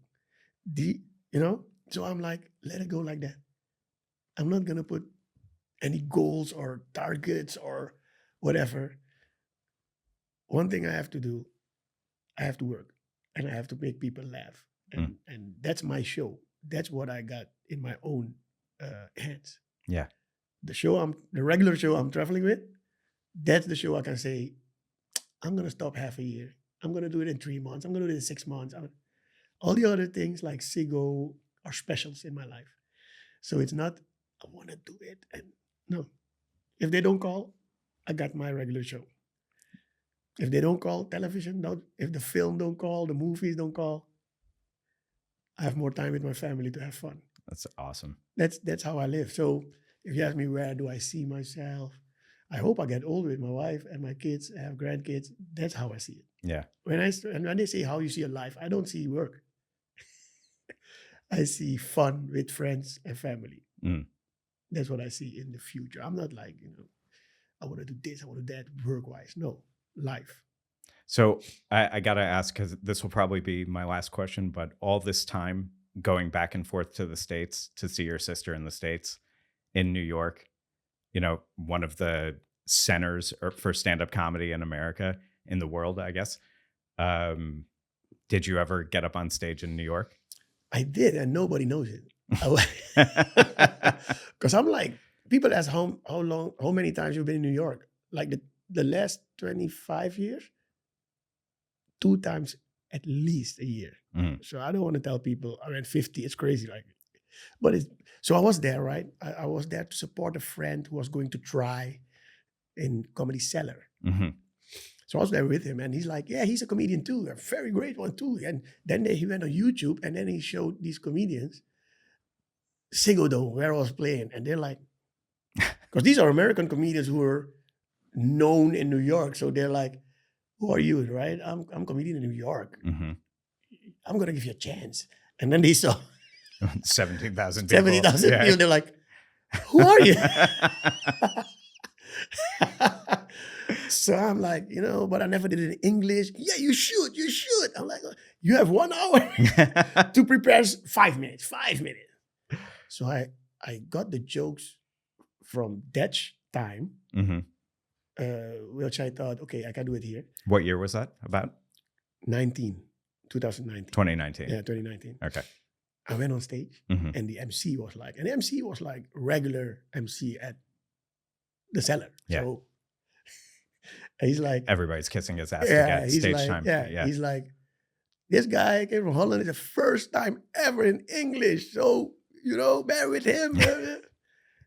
So I'm like, let it go like that. I'm not gonna put any goals or targets or whatever. One thing I have to do, I have to work and I have to make people laugh. And that's my show. That's what I got in my own hands. Yeah. The regular show I'm traveling with, that's the show I can say, I'm going to stop half a year. I'm going to do it in 3 months. I'm going to do it in 6 months. All the other things like Sigo are specials in my life. So it's not, I want to do it. And no, if they don't call, I got my regular show. If they don't call television, if the film don't call, the movies don't call, I have more time with my family to have fun. That's awesome. That's how I live. So if you ask me where do I see myself, I hope I get old with my wife and my kids, I have grandkids. That's how I see it. Yeah. When they say how you see your life, I don't see work. I see fun with friends and family. That's what I see in the future. I'm not like, I want to do this, I want to do that work-wise. No, life. So I got to ask, because this will probably be my last question, but all this time going back and forth to the States to see your sister in the States, in New York, one of the centers for stand-up comedy in America, in the world, I guess. Did you ever get up on stage in New York? I did, and nobody knows it. Because I'm like, people ask how many times you've been in New York. Like the last 25 years, 2 times at least a year. So I don't want to tell people I'm at 50. It's crazy, so I was there, right? I was there to support a friend who was going to try in Comedy Cellar. So I was there with him, and he's like, yeah, he's a comedian too, a very great one too. And then he went on YouTube, and then he showed these comedians Sigo Dome, where I was playing. And they're like, because these are American comedians who are known in New York. So they're like, who are you, right? I'm a comedian in New York. I'm going to give you a chance. And then they saw 17,000 people. 70,000 people. They're like, who are you? So I'm like, but I never did it in English. Yeah, you should. I'm like, you have 1 hour to prepare 5 minutes. So I got the jokes from Dutch time, which I thought, okay, I can do it here. What year was that about? 2019. 2019. Yeah, 2019. Okay. I went on stage, and the MC was like regular MC at the Cellar. Yeah. So And he's like, Everybody's kissing his ass to yeah, get he's stage like, time. yeah, he's like, this guy came from Holland. It's the first time ever in English. So, bear with him.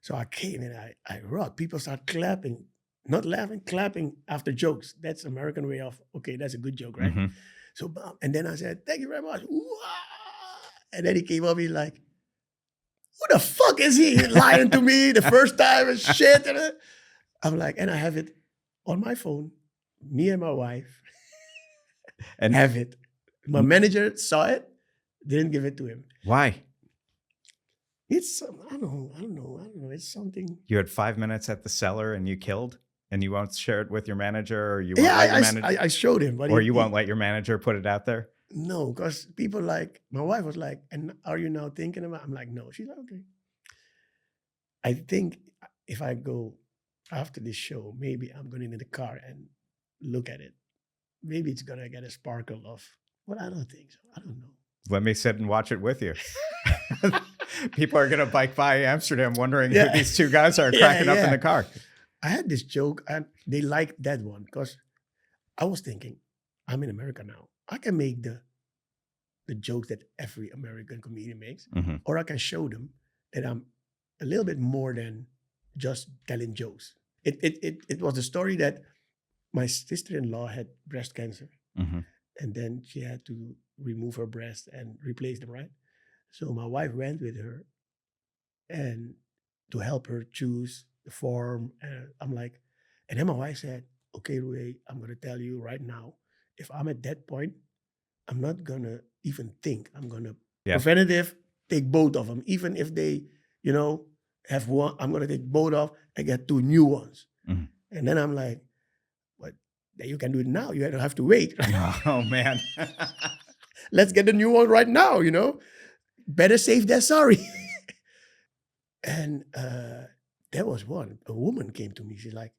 So I came and I rocked. People start clapping, not laughing, clapping after jokes. That's American way of, okay, that's a good joke, right? Mhm. So, and then I said, thank you very much. And then he came up, he's like, who the fuck is he lying to me the first time and shit? And I'm like, and I have it on my phone. Me and my wife And have it. My manager saw it, didn't give it to him. why? It's, I don't know. It's something. You had 5 minutes at the cellar and you killed, and you won't share it with your manager, or you won't Yeah, let your manager, I showed him. But or you won't let your manager put it out there? No, because people like, my wife was like, and are you now thinking about? I'm like, no. She's like, okay. I think if I go after this show, maybe I'm going in the car and look at it. Maybe it's going to get a sparkle of, but I don't think so. I don't know. Let me sit and watch it with you. People are going to bike by Amsterdam wondering who these two guys are cracking up in the car. I had this joke and they liked that one because I was thinking, I'm in America now. I can make the jokes that every American comedian makes, Mhm. or I can show them that I'm a little bit more than just telling jokes. It was a story that my sister-in-law had breast cancer, Mhm. and then she had to remove her breast and replace them, right? So my wife went with her and to help her choose the form. And I'm like, and then my wife said, okay, Roué, I'm going to tell you right now, if I'm at that point, I'm not going to even think. I'm going to preventative take both of them. Even if they, have one, I'm going to take both off and get 2 new ones. Mhm. And then I'm like, but you can do it now. You don't have to wait. Oh, man. Let's get the new one right now, Better safe than sorry. And there was one. A woman came to me. She's like,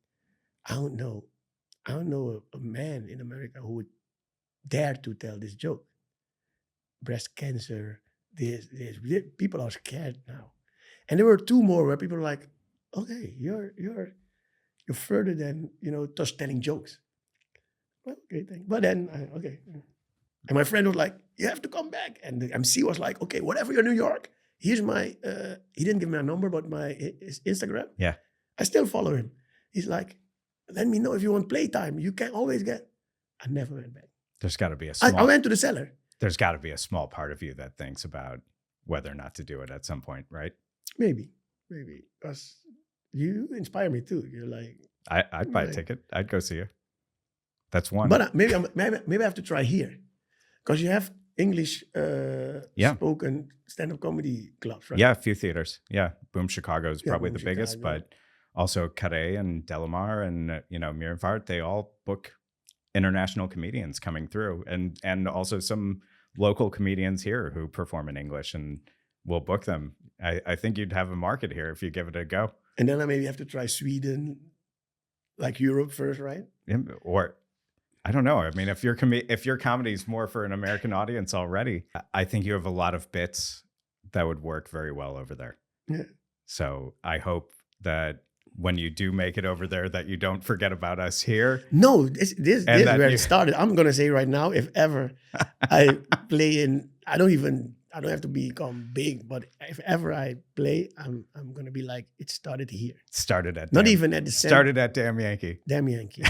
I don't know a man in America who would dare to tell this joke. Breast cancer, this. People are scared now. And there were 2 more where people were like, okay, you're further than, just telling jokes. Well, okay, thanks. But then, okay. And my friend was like, you have to come back. And the MC was like, okay, whatever you're in New York, here's my, he didn't give me a number, but his Instagram. Yeah. I still follow him. He's like, let me know if you want playtime. You can always get. I never went back. There's got to be I went to the cellar. There's got to be a small part of you that thinks about whether or not to do it at some point, right? Maybe. Because you inspire me too. You're like. I'd buy a ticket. I'd go see you. That's one. But maybe I have to try here. Because you have English spoken stand-up comedy clubs, right? Yeah, a few theaters. Yeah, Boom Chicago is probably Boom the biggest, Chicago. but also Carré and Delamar and Mirenvaart, they all book international comedians coming through, and also some local comedians here who perform in English, and we'll book them. I think you'd have a market here if you give it a go. And then I maybe have to try Sweden, like Europe first, right? Or I don't know. I mean, if your comedy is more for an American audience already, I think you have a lot of bits that would work very well over there. Yeah. So I hope that when you do make it over there, that you don't forget about us here. No, this is where it started. I'm gonna say right now, if ever I play in, I don't have to become big, but if ever I play, I'm gonna be like, it started here. Started at not even at the center. Started at Damn Yankee. Damn Yankee.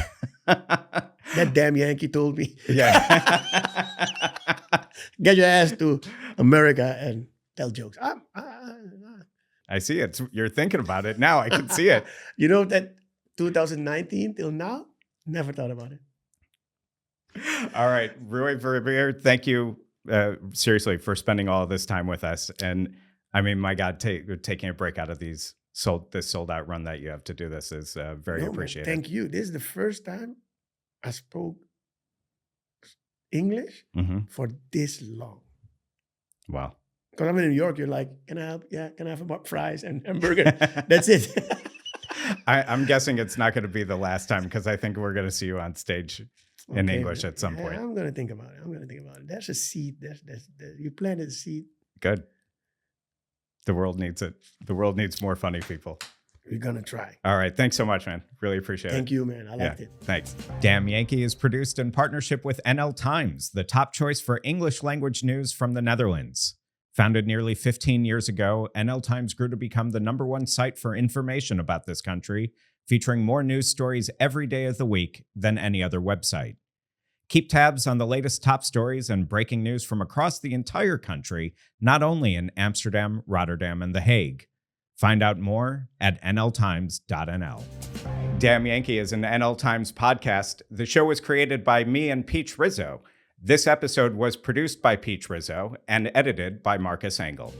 That damn Yankee told me. Yeah. Get your ass to America and tell jokes. I see it. You're thinking about it now. I can see it. That 2019 till now, never thought about it. All right, Roué Verveer, thank you seriously for spending all of this time with us. And I mean, my God, taking a break out of this sold out run that you have to do this is very appreciated. Thank you. This is the first time I spoke English for this long. Wow. Because I'm in New York, you're like, can I help? Yeah, can I have fries and hamburger? That's it. I'm guessing it's not going to be the last time, because I think we're going to see you on stage in English at some point. I'm going to think about it. There's a seed. You planted a seed. Good. The world needs it. The world needs more funny people. We're going to try. All right. Thanks so much, man. Really appreciate it. Thank you, man. I liked it. Thanks. Damn Yankee is produced in partnership with NL Times, the top choice for English language news from the Netherlands. Founded nearly 15 years ago, NL Times grew to become the #1 site for information about this country, featuring more news stories every day of the week than any other website. Keep tabs on the latest top stories and breaking news from across the entire country, not only in Amsterdam, Rotterdam, and The Hague. Find out more at nltimes.nl. Damn Yankee is an NL Times podcast. The show was created by me and Peach Rizzo. This episode was produced by Peach Rizzo and edited by Marcus Engel.